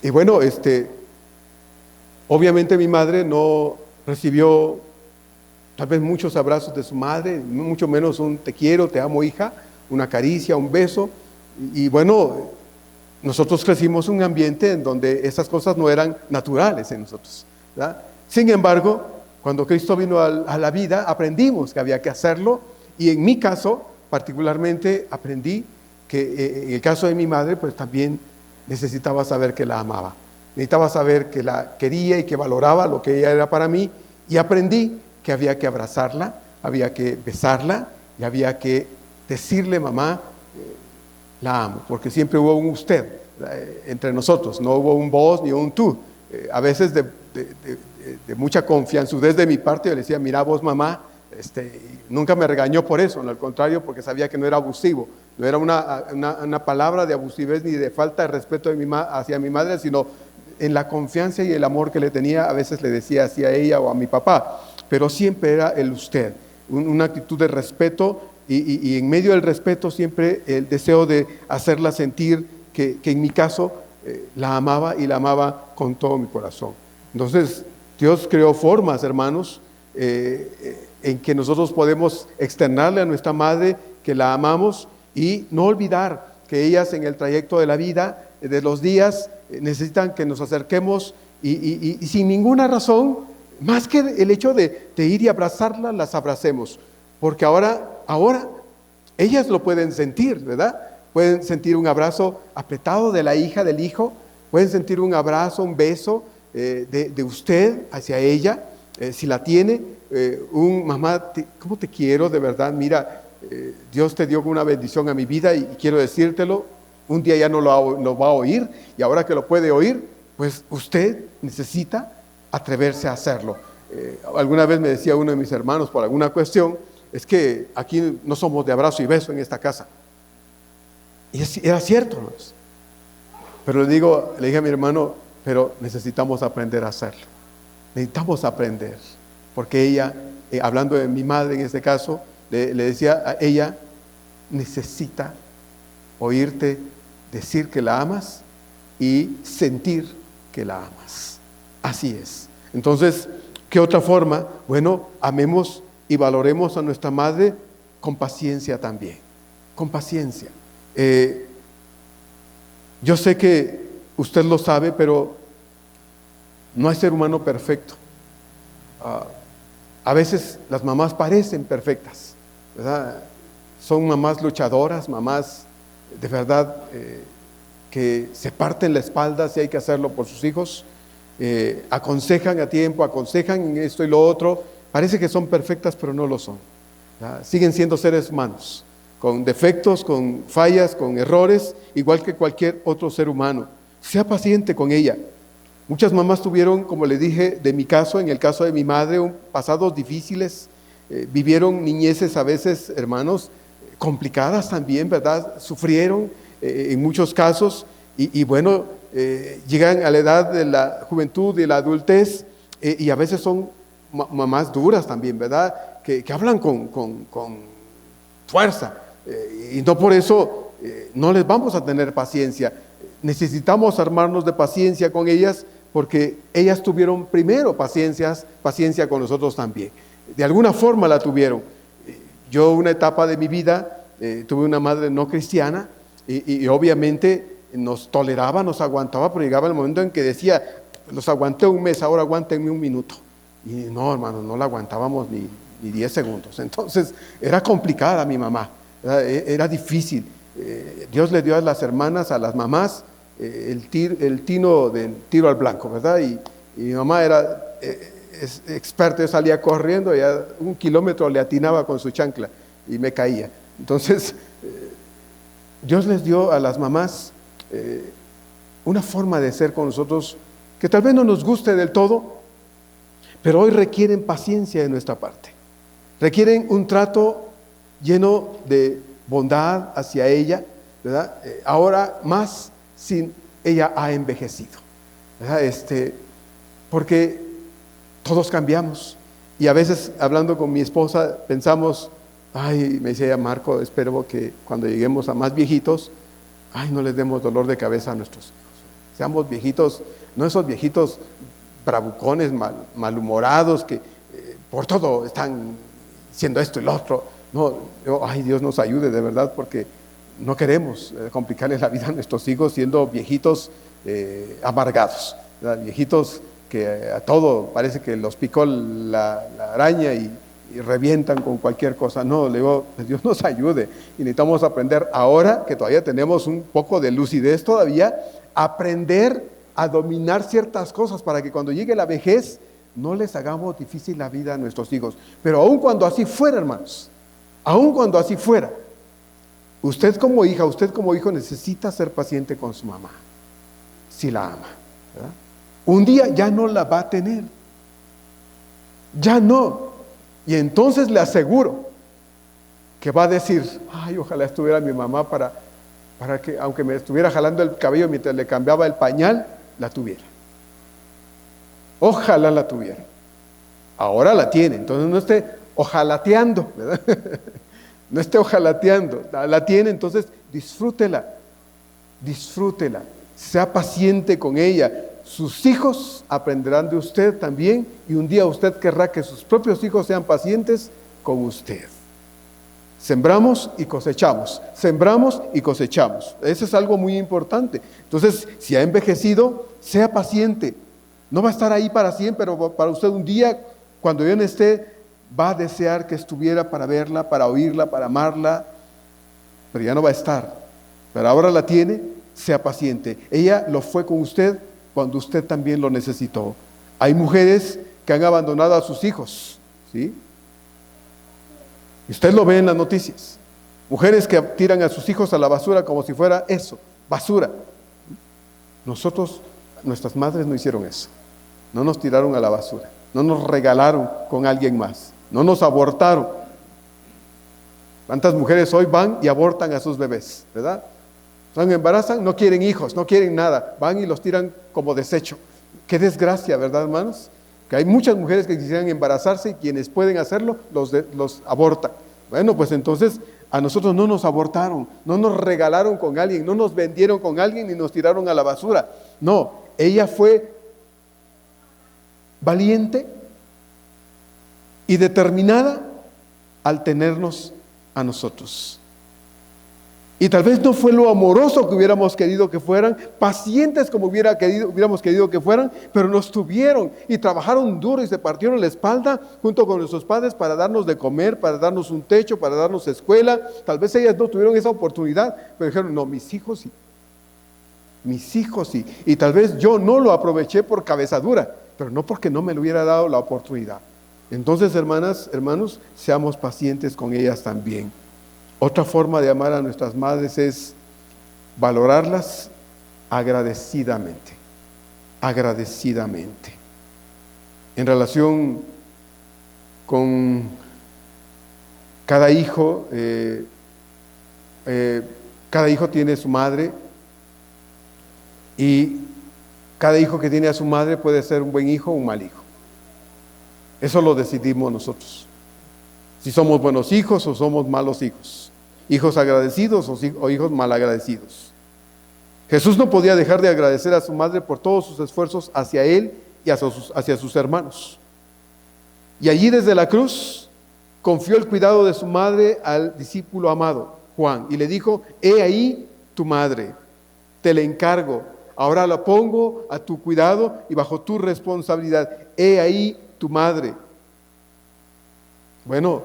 Y bueno, obviamente mi madre no recibió tal vez muchos abrazos de su madre, mucho menos un te quiero, te amo, hija, una caricia, un beso. Y bueno, nosotros crecimos en un ambiente en donde esas cosas no eran naturales en nosotros, ¿verdad? Sin embargo, cuando Cristo vino a la vida, aprendimos que había que hacerlo, y en mi caso, particularmente, aprendí que en el caso de mi madre, pues también necesitaba saber que la amaba. Necesitaba saber que la quería y que valoraba lo que ella era para mí, y aprendí que había que abrazarla, había que besarla y había que decirle, mamá, la amo, porque siempre hubo un usted entre nosotros, no hubo un vos ni un tú. A veces de mucha confianzudez de mi parte, yo le decía, mira vos, mamá, nunca me regañó por eso, al contrario, porque sabía que no era abusivo, no era una palabra de abusivez ni de falta de respeto hacia mi madre, sino en la confianza y el amor que le tenía. A veces le decía así a ella o a mi papá, pero siempre era el usted, una actitud de respeto, y en medio del respeto siempre el deseo de hacerla sentir que en mi caso la amaba, y la amaba con todo mi corazón. Entonces Dios creó formas, hermanos, en que nosotros podemos externarle a nuestra madre que la amamos, y no olvidar que ellas en el trayecto de la vida de los días necesitan que nos acerquemos y sin ninguna razón, más que el hecho de ir y abrazarlas, las abracemos. Porque ahora ellas lo pueden sentir, ¿verdad? Pueden sentir un abrazo apretado de la hija, del hijo, pueden sentir un abrazo, un beso de usted hacia ella, si la tiene, mamá, ¿cómo te quiero? De verdad, mira, Dios te dio una bendición a mi vida y quiero decírtelo, un día ya no lo va a oír y ahora que lo puede oír, pues usted necesita atreverse a hacerlo. Alguna vez me decía uno de mis hermanos por alguna cuestión, es que aquí no somos de abrazo y beso en esta casa. Y era cierto, ¿no? Pero le dije a mi hermano, pero necesitamos aprender a hacerlo. Necesitamos aprender. Porque ella, hablando de mi madre en este caso, le decía a ella, necesita oírte decir que la amas y sentir que la amas. Así es. Entonces, ¿qué otra forma? Bueno, amemos y valoremos a nuestra madre con paciencia también. Con paciencia. Yo sé que usted lo sabe, pero no hay ser humano perfecto. A veces las mamás parecen perfectas, ¿verdad? Son mamás luchadoras, mamás de verdad que se parten la espalda si hay que hacerlo por sus hijos, aconsejan a tiempo, aconsejan en esto y lo otro. Parece que son perfectas, pero no lo son, ¿verdad? Siguen siendo seres humanos, con defectos, con fallas, con errores, igual que cualquier otro ser humano. Sea paciente con ella. Muchas mamás tuvieron, como le dije, de mi caso, en el caso de mi madre, pasados difíciles, vivieron niñeces a veces, hermanos, complicadas también, ¿verdad? Sufrieron en muchos casos y bueno, llegan a la edad de la juventud y la adultez y a veces son mamás duras también, ¿verdad? Que hablan con fuerza. Y no por eso no les vamos a tener paciencia. Necesitamos armarnos de paciencia con ellas porque ellas tuvieron primero paciencia con nosotros también. De alguna forma la tuvieron. Yo una etapa de mi vida tuve una madre no cristiana y obviamente nos toleraba, nos aguantaba, pero llegaba el momento en que decía, los aguanté un mes, ahora aguántenme un minuto. Y no, hermano, no la aguantábamos ni 10 segundos. Entonces era complicada mi mamá. Era difícil. Dios le dio a las hermanas, a las mamás, el tino del tiro al blanco, ¿verdad? Y mi mamá era experta. Yo salía corriendo y a 1 kilómetro le atinaba con su chancla y me caía. Entonces, Dios les dio a las mamás una forma de ser con nosotros que tal vez no nos guste del todo, pero hoy requieren paciencia de nuestra parte. Requieren un trato lleno de bondad hacia ella, ¿verdad? Ahora más sin ella ha envejecido, ¿verdad? Porque todos cambiamos y a veces hablando con mi esposa pensamos, ay, me decía Marco, espero que cuando lleguemos a más viejitos, ay, no les demos dolor de cabeza a nuestros hijos. Seamos viejitos, no esos viejitos bravucones, malhumorados que por todo están haciendo esto y lo otro. No, ay, Dios nos ayude de verdad, porque no queremos complicarle la vida a nuestros hijos siendo viejitos amargados, ¿verdad? Viejitos que a todo parece que los picó la araña y revientan con cualquier cosa. No, le digo, Dios nos ayude y necesitamos aprender ahora que todavía tenemos un poco de lucidez todavía, aprender a dominar ciertas cosas para que cuando llegue la vejez no les hagamos difícil la vida a nuestros hijos. Pero aun cuando así fuera, hermanos, aun cuando así fuera, usted como hija, usted como hijo necesita ser paciente con su mamá, si la ama, ¿verdad? Un día ya no la va a tener, ya no, y entonces le aseguro que va a decir, ay, ojalá estuviera mi mamá para que aunque me estuviera jalando el cabello mientras le cambiaba el pañal, la tuviera. Ojalá la tuviera. Ahora la tiene, entonces no esté ojalateando, ¿verdad? No esté ojalateando, la tiene, entonces disfrútela, sea paciente con ella. Sus hijos aprenderán de usted también y un día usted querrá que sus propios hijos sean pacientes con usted. Sembramos y cosechamos, sembramos y cosechamos. Eso es algo muy importante. Entonces, si ha envejecido, sea paciente. No va a estar ahí para siempre, pero para usted un día, cuando yo no esté, va a desear que estuviera para verla, para oírla, para amarla, pero ya no va a estar. Pero ahora la tiene, sea paciente. Ella lo fue con usted cuando usted también lo necesitó. Hay mujeres que han abandonado a sus hijos, ¿sí? Y usted lo ve en las noticias. Mujeres que tiran a sus hijos a la basura como si fuera eso, basura. Nosotros, nuestras madres no hicieron eso. No nos tiraron a la basura. No nos regalaron con alguien más. No nos abortaron. ¿Cuántas mujeres hoy van y abortan a sus bebés? ¿Verdad? Se embarazan, no quieren hijos, no quieren nada. Van y los tiran como desecho. Qué desgracia, ¿verdad, hermanos? Que hay muchas mujeres que quisieran embarazarse y quienes pueden hacerlo los abortan. Bueno, pues entonces a nosotros no nos abortaron, no nos regalaron con alguien, no nos vendieron con alguien ni nos tiraron a la basura. No, ella fue valiente y determinada al tenernos a nosotros. Y tal vez no fue lo amoroso que hubiéramos querido que fueran, pacientes como hubiéramos querido que fueran, pero nos tuvieron y trabajaron duro y se partieron la espalda junto con nuestros padres para darnos de comer, para darnos un techo, para darnos escuela. Tal vez ellas no tuvieron esa oportunidad, pero dijeron, no, mis hijos sí. Mis hijos sí. Y tal vez yo no lo aproveché por cabeza dura, pero no porque no me lo hubiera dado la oportunidad. Entonces, hermanas, hermanos, seamos pacientes con ellas también. Otra forma de amar a nuestras madres es valorarlas agradecidamente. Agradecidamente. En relación con cada hijo tiene su madre y cada hijo que tiene a su madre puede ser un buen hijo o un mal hijo. Eso lo decidimos nosotros. Si somos buenos hijos o somos malos hijos. Hijos agradecidos o hijos malagradecidos. Jesús no podía dejar de agradecer a su madre por todos sus esfuerzos hacia él y hacia sus hermanos. Y allí desde la cruz confió el cuidado de su madre al discípulo amado, Juan, y le dijo, he ahí tu madre, te la encargo, ahora la pongo a tu cuidado y bajo tu responsabilidad, he ahí tu madre. Bueno,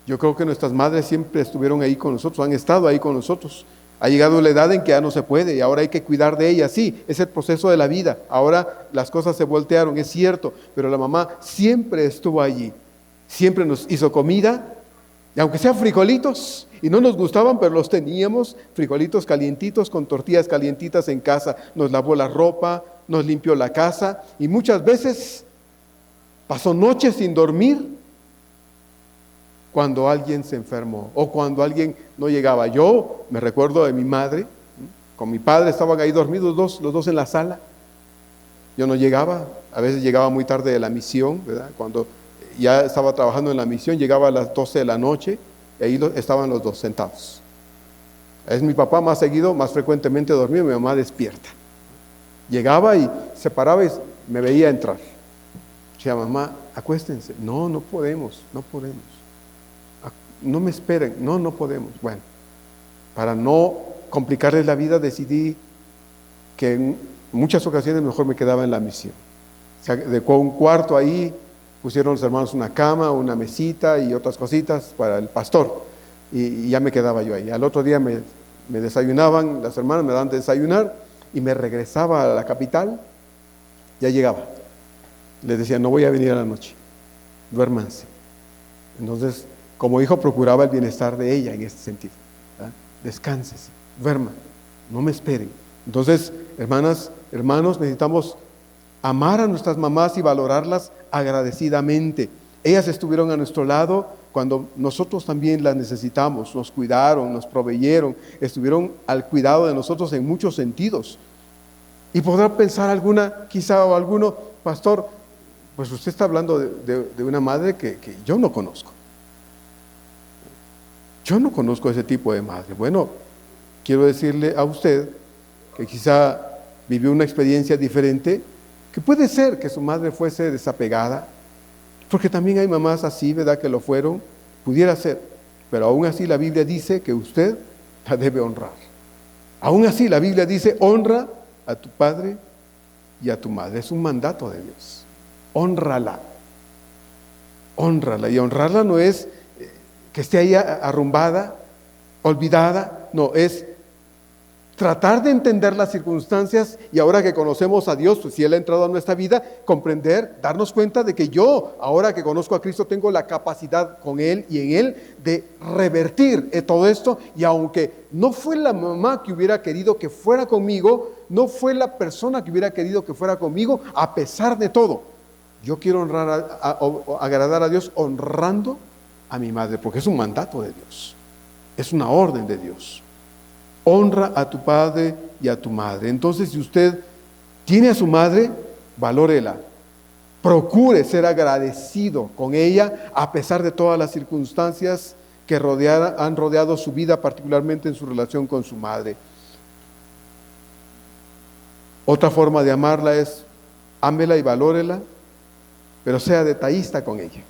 yo creo que nuestras madres siempre estuvieron ahí con nosotros, han estado ahí con nosotros. Ha llegado la edad en que ya no se puede y ahora hay que cuidar de ellas. Sí, es el proceso de la vida. Ahora las cosas se voltearon, es cierto, pero la mamá siempre estuvo allí. Siempre nos hizo comida, y aunque sean frijolitos, y no nos gustaban, pero los teníamos, frijolitos calientitos con tortillas calientitas en casa. Nos lavó la ropa, nos limpió la casa y muchas veces pasó noches sin dormir cuando alguien se enfermó o cuando alguien no llegaba. Yo me recuerdo de mi madre, con mi padre estaban ahí dormidos los dos en la sala. Yo no llegaba, a veces llegaba muy tarde de la misión, ¿verdad? Cuando ya estaba trabajando en la misión, llegaba a las 12 de la noche y ahí estaban los dos sentados. Es mi papá más seguido, más frecuentemente dormido, mi mamá despierta. Llegaba y se paraba y me veía entrar. Decía, mamá, acuéstense. No, no podemos. No me esperen, no podemos. Bueno, para no complicarles la vida decidí que en muchas ocasiones mejor me quedaba en la misión. Se adecuó un cuarto ahí, pusieron los hermanos una cama, una mesita y otras cositas para el pastor y ya me quedaba yo ahí. Al otro día me desayunaban, las hermanas me daban de desayunar y me regresaba a la capital, ya llegaba. Les decía, no voy a venir a la noche, duérmanse. Entonces, como hijo procuraba el bienestar de ella en este sentido. ¿Verdad? Descánsense, duerman, no me esperen. Entonces, hermanas, hermanos, necesitamos amar a nuestras mamás y valorarlas agradecidamente. Ellas estuvieron a nuestro lado cuando nosotros también las necesitamos, nos cuidaron, nos proveyeron, estuvieron al cuidado de nosotros en muchos sentidos. Y podrá pensar alguna, quizá o alguno, pastor, pues usted está hablando de una madre que yo no conozco. Yo no conozco ese tipo de madre. Bueno, quiero decirle a usted que quizá vivió una experiencia diferente, que puede ser que su madre fuese desapegada, porque también hay mamás así, ¿verdad?, que lo fueron, pudiera ser. pero aún así la Biblia dice que usted la debe honrar. Aún así la Biblia dice, honra a tu padre y a tu madre. Es un mandato de Dios. Hónrala. Hónrala. Y honrarla no es que esté ahí arrumbada, olvidada. No, es tratar de entender las circunstancias y ahora que conocemos a Dios, pues si Él ha entrado a nuestra vida, comprender, darnos cuenta de que yo, ahora que conozco a Cristo, tengo la capacidad con Él y en Él de revertir todo esto. Y aunque no fue la mamá que hubiera querido que fuera conmigo, no fue la persona que hubiera querido que fuera conmigo, a pesar de todo, yo quiero honrar agradar a Dios honrando a mi madre, porque es un mandato de Dios, es una orden de Dios. Honra a tu padre y a tu madre. Entonces, si usted tiene a su madre, valórela. Procure ser agradecido con ella a pesar de todas las circunstancias que han rodeado su vida, particularmente en su relación con su madre. Otra forma de amarla es ámela y valórela, pero sea detallista con ella.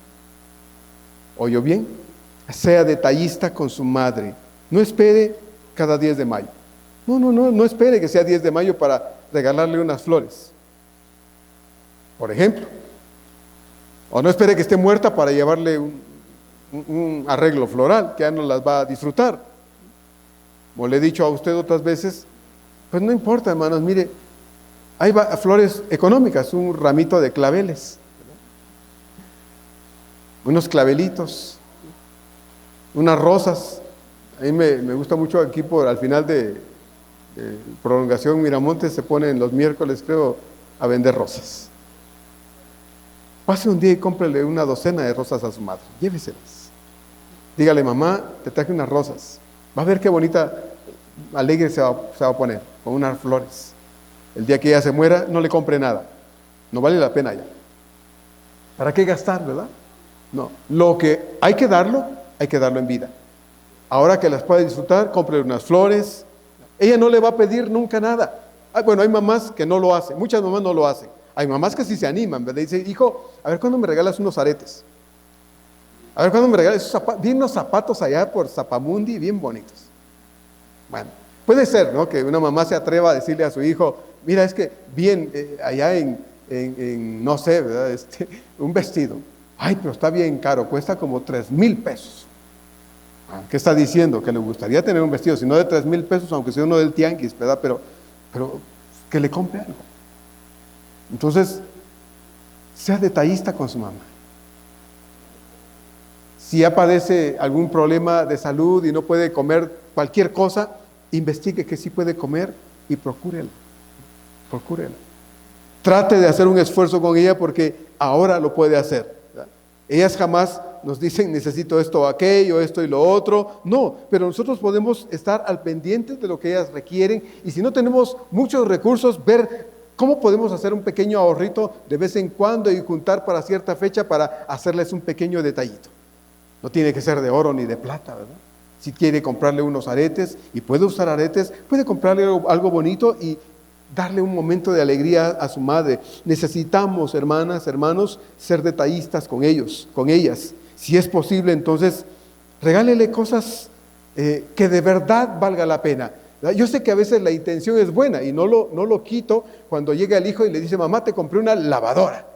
¿Oyó bien? Sea detallista con su madre. No espere cada 10 de mayo. No espere que sea 10 de mayo para regalarle unas flores, por ejemplo. O no espere que esté muerta para llevarle un arreglo floral, que ya no las va a disfrutar. Como le he dicho a usted otras veces, pues no importa, hermanos, mire, hay flores económicas, un ramito de claveles, unos clavelitos, unas rosas. A mí me gusta mucho aquí al final de prolongación Miramontes, se ponen los miércoles, creo, a vender rosas. Pase un día y cómprele una docena de rosas a su madre, lléveselas. Dígale, mamá, te traje unas rosas. Va a ver qué bonita, alegre se va a poner, con unas flores. El día que ella se muera, no le compre nada. No vale la pena ya. ¿Para qué gastar, verdad? No, lo que hay que darlo en vida. Ahora que las puede disfrutar, compre unas flores. Ella no le va a pedir nunca nada. Bueno, hay mamás que no lo hacen. Muchas mamás no lo hacen. Hay mamás que sí se animan, ¿verdad? Dice, hijo, a ver cuándo me regalas unos aretes. A ver cuándo me regalas esos zapatos. Vi unos zapatos allá por Zapamundi, bien bonitos. Bueno, puede ser, ¿no? Que una mamá se atreva a decirle a su hijo, mira, es que bien allá en no sé, ¿verdad? Un vestido. Ay, pero está bien caro, cuesta como 3,000 pesos. ¿Qué está diciendo? Que le gustaría tener un vestido, si no de 3,000 pesos, aunque sea uno del tianguis, ¿verdad? Pero que le compre algo. Entonces, sea detallista con su mamá. Si ya padece algún problema de salud y no puede comer cualquier cosa, investigue que sí puede comer y procúrela. Procúrela. Trate de hacer un esfuerzo con ella porque ahora lo puede hacer, ¿verdad? Ellas jamás nos dicen, necesito esto o aquello, esto y lo otro. No, pero nosotros podemos estar al pendiente de lo que ellas requieren y si no tenemos muchos recursos, ver cómo podemos hacer un pequeño ahorrito de vez en cuando y juntar para cierta fecha para hacerles un pequeño detallito. No tiene que ser de oro ni de plata, ¿verdad? Si quiere comprarle unos aretes y puede usar aretes, puede comprarle algo bonito y darle un momento de alegría a su madre. Necesitamos, hermanas, hermanos, ser detallistas con ellos, con ellas. Si es posible, entonces, regálele cosas que de verdad valga la pena. Yo sé que a veces la intención es buena y no lo quito cuando llega el hijo y le dice, mamá, te compré una lavadora.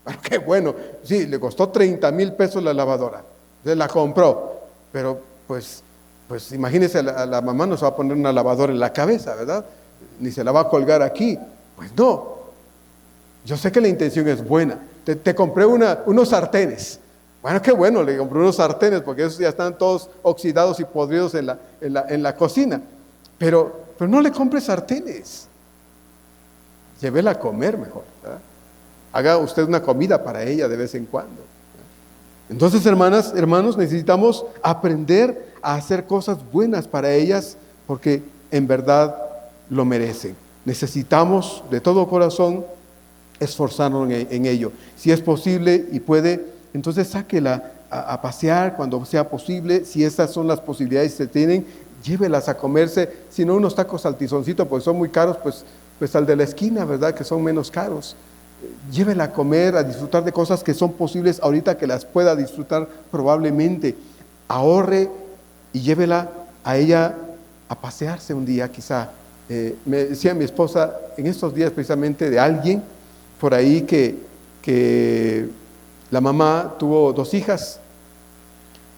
Bueno, qué bueno, sí, le costó 30,000 pesos la lavadora. Entonces la compró, pero pues imagínese, la mamá no se va a poner una lavadora en la cabeza, ¿verdad? Ni se la va a colgar aquí. Pues no, yo sé que la intención es buena. Te compré unos sartenes. Bueno, qué bueno, le compré unos sartenes porque esos ya están todos oxidados y podridos en la cocina. Pero no le compre sartenes. Llévela a comer mejor, ¿verdad? Haga usted una comida para ella de vez en cuando. Entonces, hermanas, hermanos, necesitamos aprender a hacer cosas buenas para ellas porque en verdad lo merecen. Necesitamos de todo corazón esforzarnos en ello. Si es posible y puede, entonces sáquela a pasear cuando sea posible. Si esas son las posibilidades que se tienen, llévelas a comerse, si no unos tacos al tizoncito, porque son muy caros, pues al de la esquina, ¿verdad? Que son menos caros. Llévela a comer, a disfrutar de cosas que son posibles ahorita que las pueda disfrutar probablemente. ahorre y llévela a ella a pasearse un día quizá. Me decía mi esposa en estos días precisamente de alguien por ahí que la mamá tuvo 2 hijas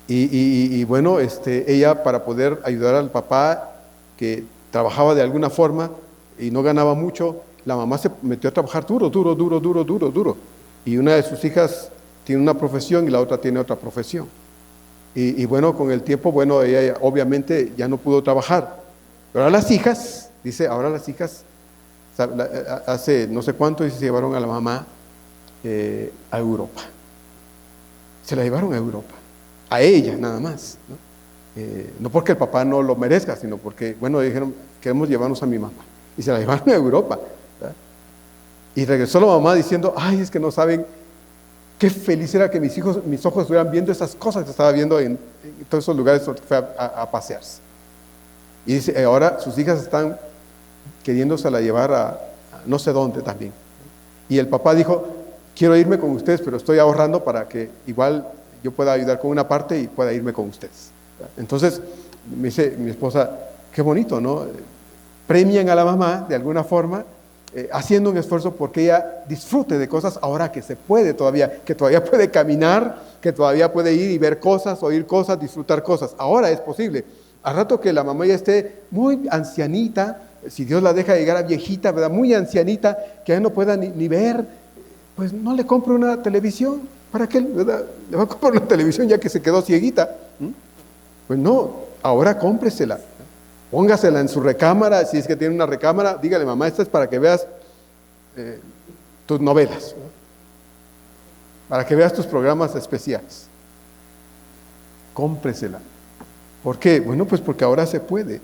y bueno, ella para poder ayudar al papá que trabajaba de alguna forma y no ganaba mucho, la mamá se metió a trabajar duro. Y una de sus hijas tiene una profesión y la otra tiene otra profesión. Y bueno, con el tiempo, bueno, ella obviamente ya no pudo trabajar. Pero ahora las hijas, dice, hace no sé cuánto se llevaron a la mamá a Europa. Se la llevaron a Europa. A ella nada más, ¿no? No porque el papá no lo merezca, sino porque, bueno, dijeron, queremos llevarnos a mi mamá. Y se la llevaron a Europa, ¿verdad? Y regresó la mamá diciendo, ay, es que no saben qué feliz era que mis ojos estuvieran viendo esas cosas que estaba viendo en todos esos lugares donde fue a pasearse. Y dice, ahora sus hijas están queriéndosela llevar a no sé dónde también. Y el papá dijo, quiero irme con ustedes, pero estoy ahorrando para que igual yo pueda ayudar con una parte y pueda irme con ustedes. Entonces, me dice mi esposa, qué bonito, ¿no? Premian a la mamá de alguna forma, haciendo un esfuerzo porque ella disfrute de cosas ahora que se puede todavía, que todavía puede caminar, que todavía puede ir y ver cosas, oír cosas, disfrutar cosas. Ahora es posible. Al rato que la mamá ya esté muy ancianita, si Dios la deja llegar a viejita, ¿verdad? Muy ancianita, que ya no pueda ni ver, pues no le compre una televisión. ¿Para qué? ¿Verdad? Le va a comprar una televisión ya que se quedó cieguita. Pues no, ahora cómpresela. Póngasela en su recámara, si es que tiene una recámara, dígale, mamá, esta es para que veas tus novelas, ¿no? Para que veas tus programas especiales. Cómpresela. ¿Por qué? Bueno, pues porque ahora se puede.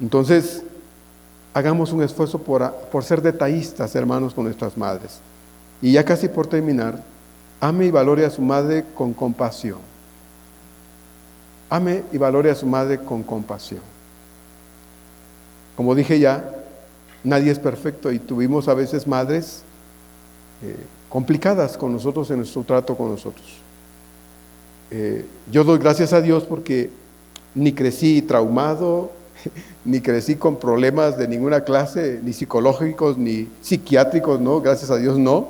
Entonces, hagamos un esfuerzo por ser detallistas, hermanos, con nuestras madres. Y ya casi por terminar, ame y valore a su madre con compasión. Ame y valore a su madre con compasión. Como dije ya, nadie es perfecto y tuvimos a veces madres complicadas con nosotros en nuestro trato con nosotros. Yo doy gracias a Dios porque ni crecí traumado, ni crecí con problemas de ninguna clase, ni psicológicos, ni psiquiátricos, no, gracias a Dios no.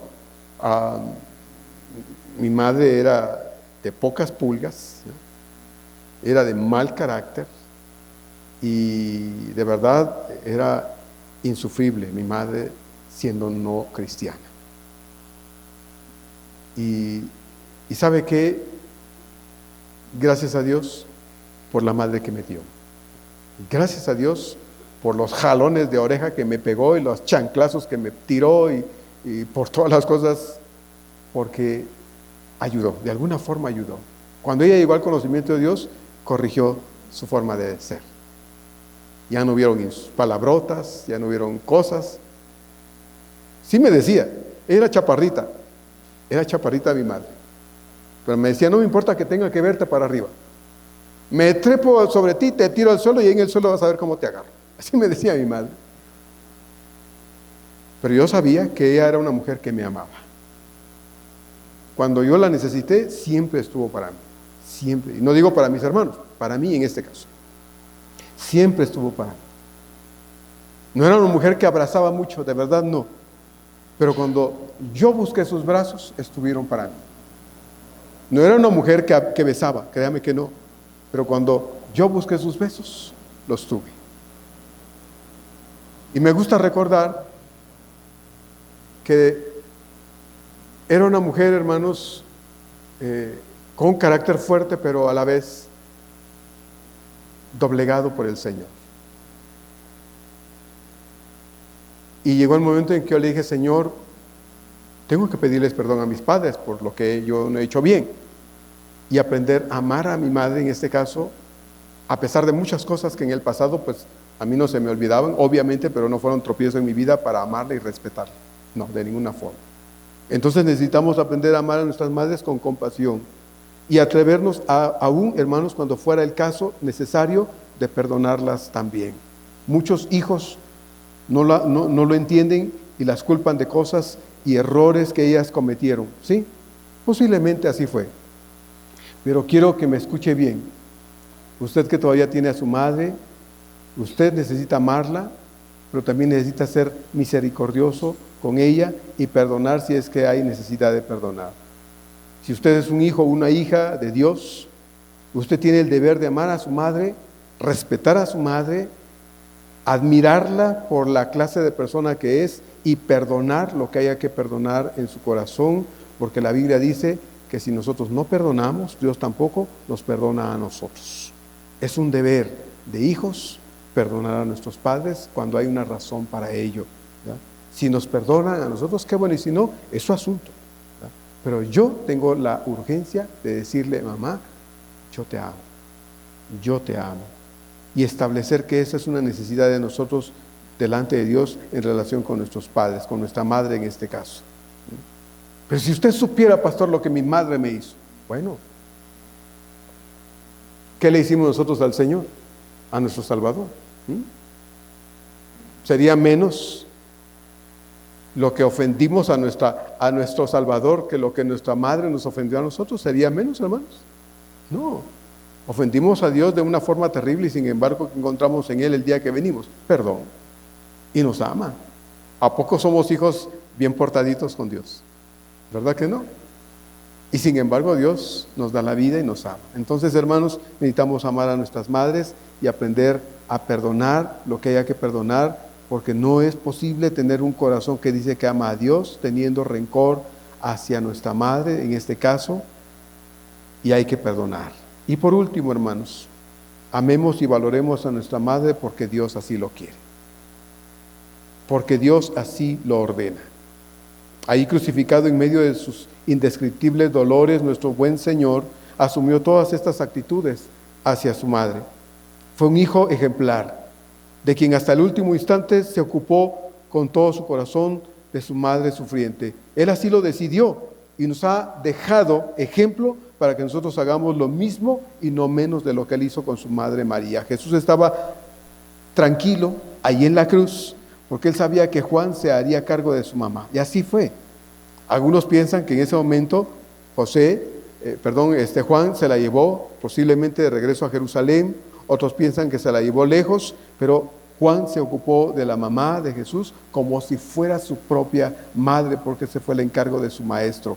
Mi madre era de pocas pulgas, ¿no? Era de mal carácter y de verdad era insufrible mi madre siendo no cristiana. Y ¿sabe qué? Gracias a Dios por la madre que me dio. Gracias a Dios por los jalones de oreja que me pegó y los chanclazos que me tiró y por todas las cosas, porque ayudó, de alguna forma ayudó. Cuando ella llegó al conocimiento de Dios, corrigió su forma de ser. Ya no hubieron palabrotas, ya no hubieron cosas. Sí me decía, era chaparrita mi madre. Pero me decía, no me importa que tenga que verte para arriba. Me trepo sobre ti, te tiro al suelo y en el suelo vas a ver cómo te agarro. Así me decía mi madre. Pero yo sabía que ella era una mujer que me amaba. Cuando yo la necesité, siempre estuvo para mí. Siempre. Y no digo para mis hermanos, para mí en este caso. Siempre estuvo para mí. No era una mujer que abrazaba mucho, de verdad no. Pero cuando yo busqué sus brazos, estuvieron para mí. No era una mujer que besaba, créame que no. Pero cuando yo busqué sus besos, los tuve. Y me gusta recordar que era una mujer, hermanos, con un carácter fuerte, pero a la vez doblegado por el Señor. Y llegó el momento en que yo le dije, Señor, tengo que pedirles perdón a mis padres por lo que yo no he hecho bien. Y aprender a amar a mi madre en este caso, a pesar de muchas cosas que en el pasado, pues a mí no se me olvidaban, obviamente, pero no fueron tropiezos en mi vida para amarla y respetarla. No, de ninguna forma. Entonces necesitamos aprender a amar a nuestras madres con compasión y atrevernos aún, hermanos, cuando fuera el caso necesario, de perdonarlas también. Muchos hijos no lo entienden y las culpan de cosas y errores que ellas cometieron, ¿sí? Posiblemente así fue. Pero quiero que me escuche bien. Usted que todavía tiene a su madre, usted necesita amarla, pero también necesita ser misericordioso con ella y perdonar si es que hay necesidad de perdonar. Si usted es un hijo o una hija de Dios, usted tiene el deber de amar a su madre, respetar a su madre, admirarla por la clase de persona que es y perdonar lo que haya que perdonar en su corazón, porque la Biblia dice que si nosotros no perdonamos, Dios tampoco nos perdona a nosotros. Es un deber de hijos perdonar a nuestros padres cuando hay una razón para ello, ¿verdad? Si nos perdonan a nosotros, qué bueno, y si no, es su asunto, ¿verdad? Pero yo tengo la urgencia de decirle, mamá, yo te amo, yo te amo. Y establecer que esa es una necesidad de nosotros delante de Dios en relación con nuestros padres, con nuestra madre en este caso. Pero si usted supiera, pastor, lo que mi madre me hizo, bueno, ¿qué le hicimos nosotros al Señor? A nuestro Salvador. ¿Sería menos lo que ofendimos a nuestro Salvador que lo que nuestra madre nos ofendió a nosotros? ¿Sería menos, hermanos? No. Ofendimos a Dios de una forma terrible y sin embargo encontramos en Él el día que venimos perdón. Y nos ama. ¿A poco somos hijos bien portaditos con Dios? ¿Verdad que no? Y sin embargo Dios nos da la vida y nos ama. Entonces, hermanos, necesitamos amar a nuestras madres y aprender a perdonar lo que haya que perdonar, porque no es posible tener un corazón que dice que ama a Dios teniendo rencor hacia nuestra madre, en este caso, y hay que perdonar. Y por último, hermanos, amemos y valoremos a nuestra madre porque Dios así lo quiere, porque Dios así lo ordena. Ahí crucificado en medio de sus indescriptibles dolores, nuestro buen Señor asumió todas estas actitudes hacia su madre. Fue un hijo ejemplar, de quien hasta el último instante se ocupó con todo su corazón de su madre sufriente. Él así lo decidió y nos ha dejado ejemplo para que nosotros hagamos lo mismo y no menos de lo que Él hizo con su madre María. Jesús estaba tranquilo ahí en la cruz, porque Él sabía que Juan se haría cargo de su mamá. Y así fue. Algunos piensan que en ese momento Juan se la llevó posiblemente de regreso a Jerusalén. Otros piensan que se la llevó lejos, pero Juan se ocupó de la mamá de Jesús como si fuera su propia madre, porque ese fue el encargo de su maestro.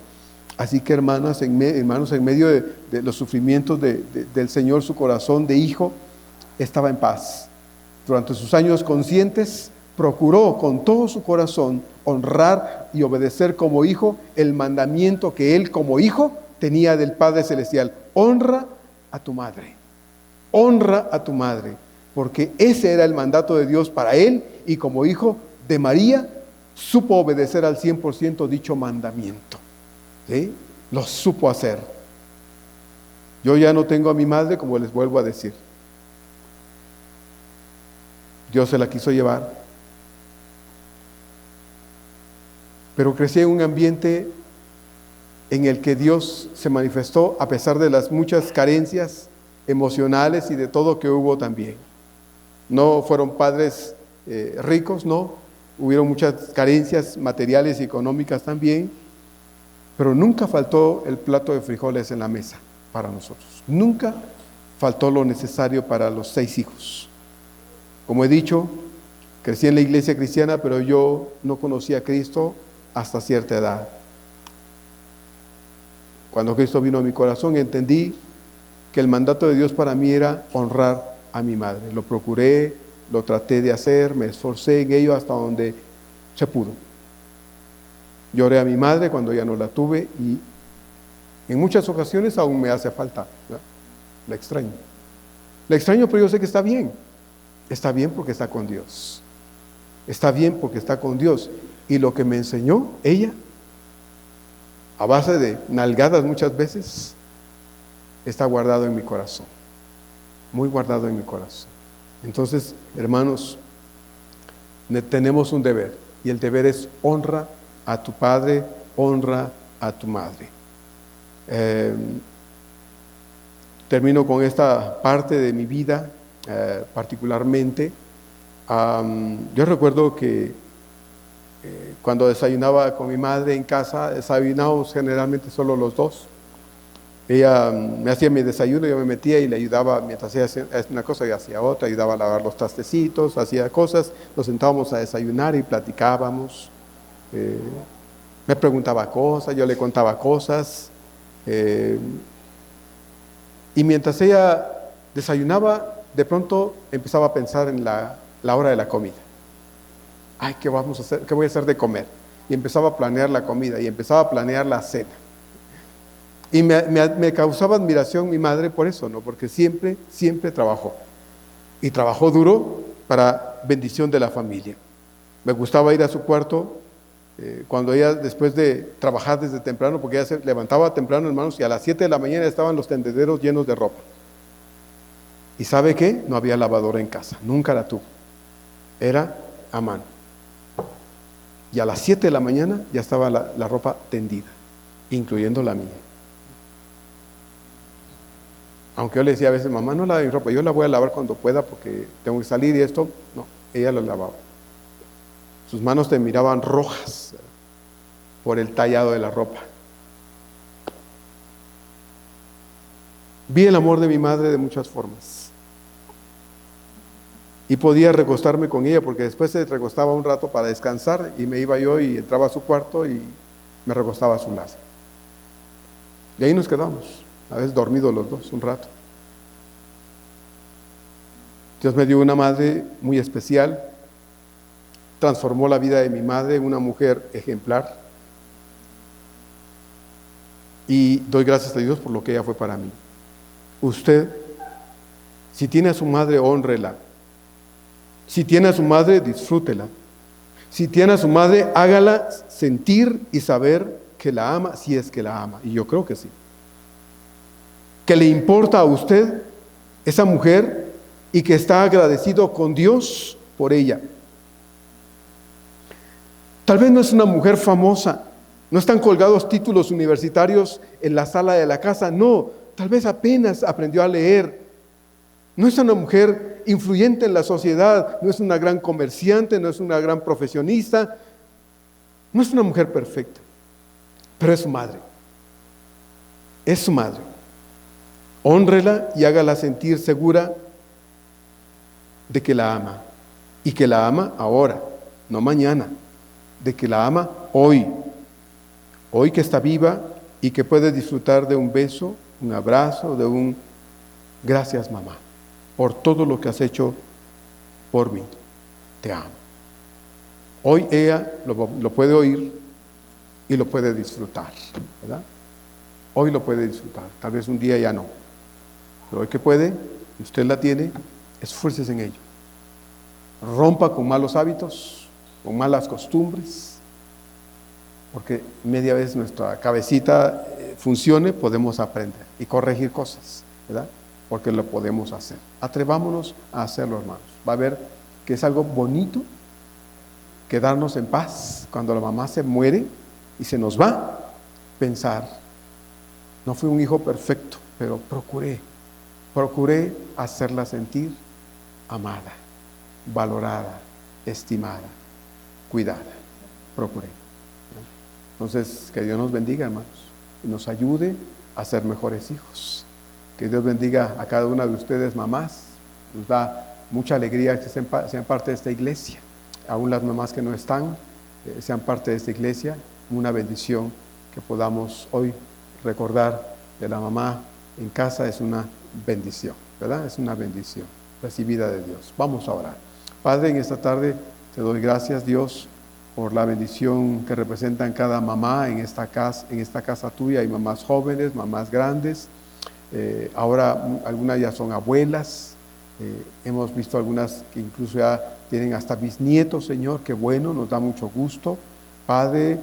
Así que hermanos, en medio de los sufrimientos del Señor, su corazón de hijo estaba en paz. Durante sus años conscientes, procuró con todo su corazón honrar y obedecer como hijo el mandamiento que él como hijo tenía del Padre Celestial. Honra a tu madre, honra a tu madre, porque ese era el mandato de Dios para él, y como hijo de María supo obedecer al 100% dicho mandamiento. ¿Sí? Lo supo hacer. Yo ya no tengo a mi madre, como les vuelvo a decir. Dios se la quiso llevar. Pero crecí en un ambiente en el que Dios se manifestó a pesar de las muchas carencias emocionales y de todo que hubo también. No fueron padres ricos, no. Hubieron muchas carencias materiales y económicas también. Pero nunca faltó el plato de frijoles en la mesa para nosotros. Nunca faltó lo necesario para los 6 hijos. Como he dicho, crecí en la iglesia cristiana, pero yo no conocía a Cristo hasta cierta edad. Cuando Cristo vino a mi corazón, entendí que el mandato de Dios para mí era honrar a mi madre. Lo procuré, lo traté de hacer, me esforcé en ello hasta donde se pudo. Lloré a mi madre cuando ya no la tuve y en muchas ocasiones aún me hace falta, ¿verdad? La extraño. La extraño, pero yo sé que está bien. Está bien porque está con Dios. Está bien porque está con Dios. Y lo que me enseñó ella, a base de nalgadas muchas veces, está guardado en mi corazón. Muy guardado en mi corazón. Entonces, hermanos, tenemos un deber. Y el deber es honra a tu padre, honra a tu madre. Termino con esta parte de mi vida, particularmente. Yo recuerdo que cuando desayunaba con mi madre en casa, desayunábamos generalmente solo los dos. Ella me hacía mi desayuno, yo me metía y le ayudaba mientras ella hacía una cosa y hacía otra, ayudaba a lavar los trastecitos, hacía cosas, nos sentábamos a desayunar y platicábamos. Eh, Me preguntaba cosas, yo le contaba cosas. Y mientras ella desayunaba, de pronto empezaba a pensar en la hora de la comida. Ay, ¿qué vamos a hacer? ¿Qué voy a hacer de comer? Y empezaba a planear la comida y empezaba a planear la cena. Y me causaba admiración mi madre por eso, ¿no? Porque siempre trabajó. Y trabajó duro para bendición de la familia. Me gustaba ir a su cuarto cuando ella, después de trabajar desde temprano, porque ella se levantaba temprano, hermanos, y a las 7 de la mañana estaban los tendederos llenos de ropa. ¿Y sabe qué? No había lavadora en casa, nunca la tuvo. Era a mano. Y a las 7 de la mañana ya estaba la ropa tendida, incluyendo la mía. Aunque yo le decía a veces, mamá, no lave mi ropa, yo la voy a lavar cuando pueda porque tengo que salir y esto, no, ella la lavaba. Sus manos te miraban rojas por el tallado de la ropa. Vi el amor de mi madre de muchas formas. Y podía recostarme con ella porque después se recostaba un rato para descansar y me iba yo y entraba a su cuarto y me recostaba a su lado. Y ahí nos quedamos, a veces dormidos los dos un rato. Dios me dio una madre muy especial, transformó la vida de mi madre en una mujer ejemplar y doy gracias a Dios por lo que ella fue para mí. Usted, si tiene a su madre, hónrela. Si tiene a su madre, disfrútela. Si tiene a su madre, hágala sentir y saber que la ama, si es que la ama. Y yo creo que sí. Que le importa a usted esa mujer y que está agradecido con Dios por ella. Tal vez no es una mujer famosa, no están colgados títulos universitarios en la sala de la casa, no, tal vez apenas aprendió a leer. No es una mujer influyente en la sociedad, no es una gran comerciante, no es una gran profesionista, no es una mujer perfecta, pero es su madre. Es su madre. Hónrela y hágala sentir segura de que la ama y que la ama ahora, no mañana, de que la ama hoy que está viva y que puede disfrutar de un beso, un abrazo, de un gracias mamá, por todo lo que has hecho por mí, te amo. Hoy ella lo puede oír y lo puede disfrutar, ¿verdad? Hoy lo puede disfrutar, tal vez un día ya no, pero hoy que puede, usted la tiene, esfuércese en ello. Rompa con malos hábitos, con malas costumbres, porque media vez nuestra cabecita funcione, podemos aprender y corregir cosas, ¿verdad? Porque lo podemos hacer. Atrevámonos a hacerlo, hermanos. Va a ver que es algo bonito quedarnos en paz cuando la mamá se muere y se nos va. Pensar, no fui un hijo perfecto, pero procuré hacerla sentir amada, valorada, estimada, cuidada. Procuré. Entonces, que Dios nos bendiga, hermanos, y nos ayude a ser mejores hijos. Que Dios bendiga a cada una de ustedes, mamás. Nos da mucha alegría que sean parte de esta iglesia. Aún las mamás que no están, sean parte de esta iglesia. Una bendición que podamos hoy recordar de la mamá en casa es una bendición, ¿verdad? Es una bendición recibida de Dios. Vamos a orar. Padre, en esta tarde te doy gracias, Dios, por la bendición que representan cada mamá en esta casa tuya. Hay mamás jóvenes, mamás grandes. Ahora algunas ya son abuelas, hemos visto algunas que incluso ya tienen hasta bisnietos, Señor, qué bueno, nos da mucho gusto, Padre,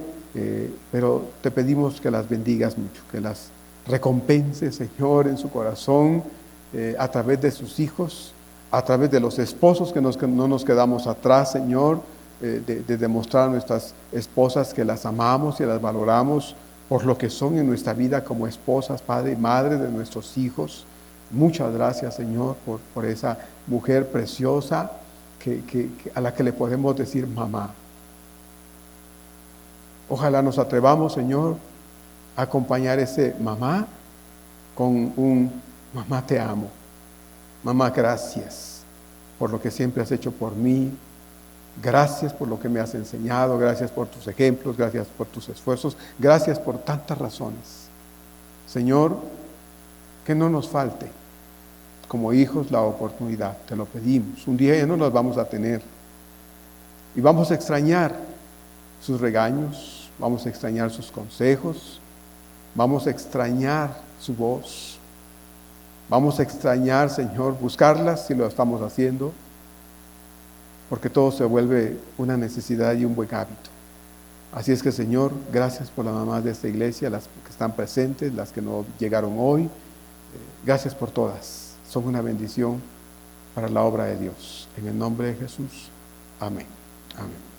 pero te pedimos que las bendigas mucho, que las recompenses, Señor, en su corazón, a través de sus hijos, a través de los esposos, que no nos quedamos atrás, Señor, de demostrar a nuestras esposas que las amamos y las valoramos, por lo que son en nuestra vida como esposas, padre y madre de nuestros hijos. Muchas gracias, Señor, por esa mujer preciosa a la que le podemos decir mamá. Ojalá nos atrevamos, Señor, a acompañar a ese mamá con un mamá te amo, mamá gracias por lo que siempre has hecho por mí, gracias por lo que me has enseñado, gracias por tus ejemplos, gracias por tus esfuerzos, gracias por tantas razones. Señor, que no nos falte como hijos la oportunidad, te lo pedimos. Un día ya no las vamos a tener y vamos a extrañar sus regaños, vamos a extrañar sus consejos, vamos a extrañar su voz, vamos a extrañar, Señor, buscarlas si lo estamos haciendo, porque todo se vuelve una necesidad y un buen hábito. Así es que, Señor, gracias por las mamás de esta iglesia, las que están presentes, las que no llegaron hoy. Gracias por todas. Son una bendición para la obra de Dios. En el nombre de Jesús. Amén. Amén.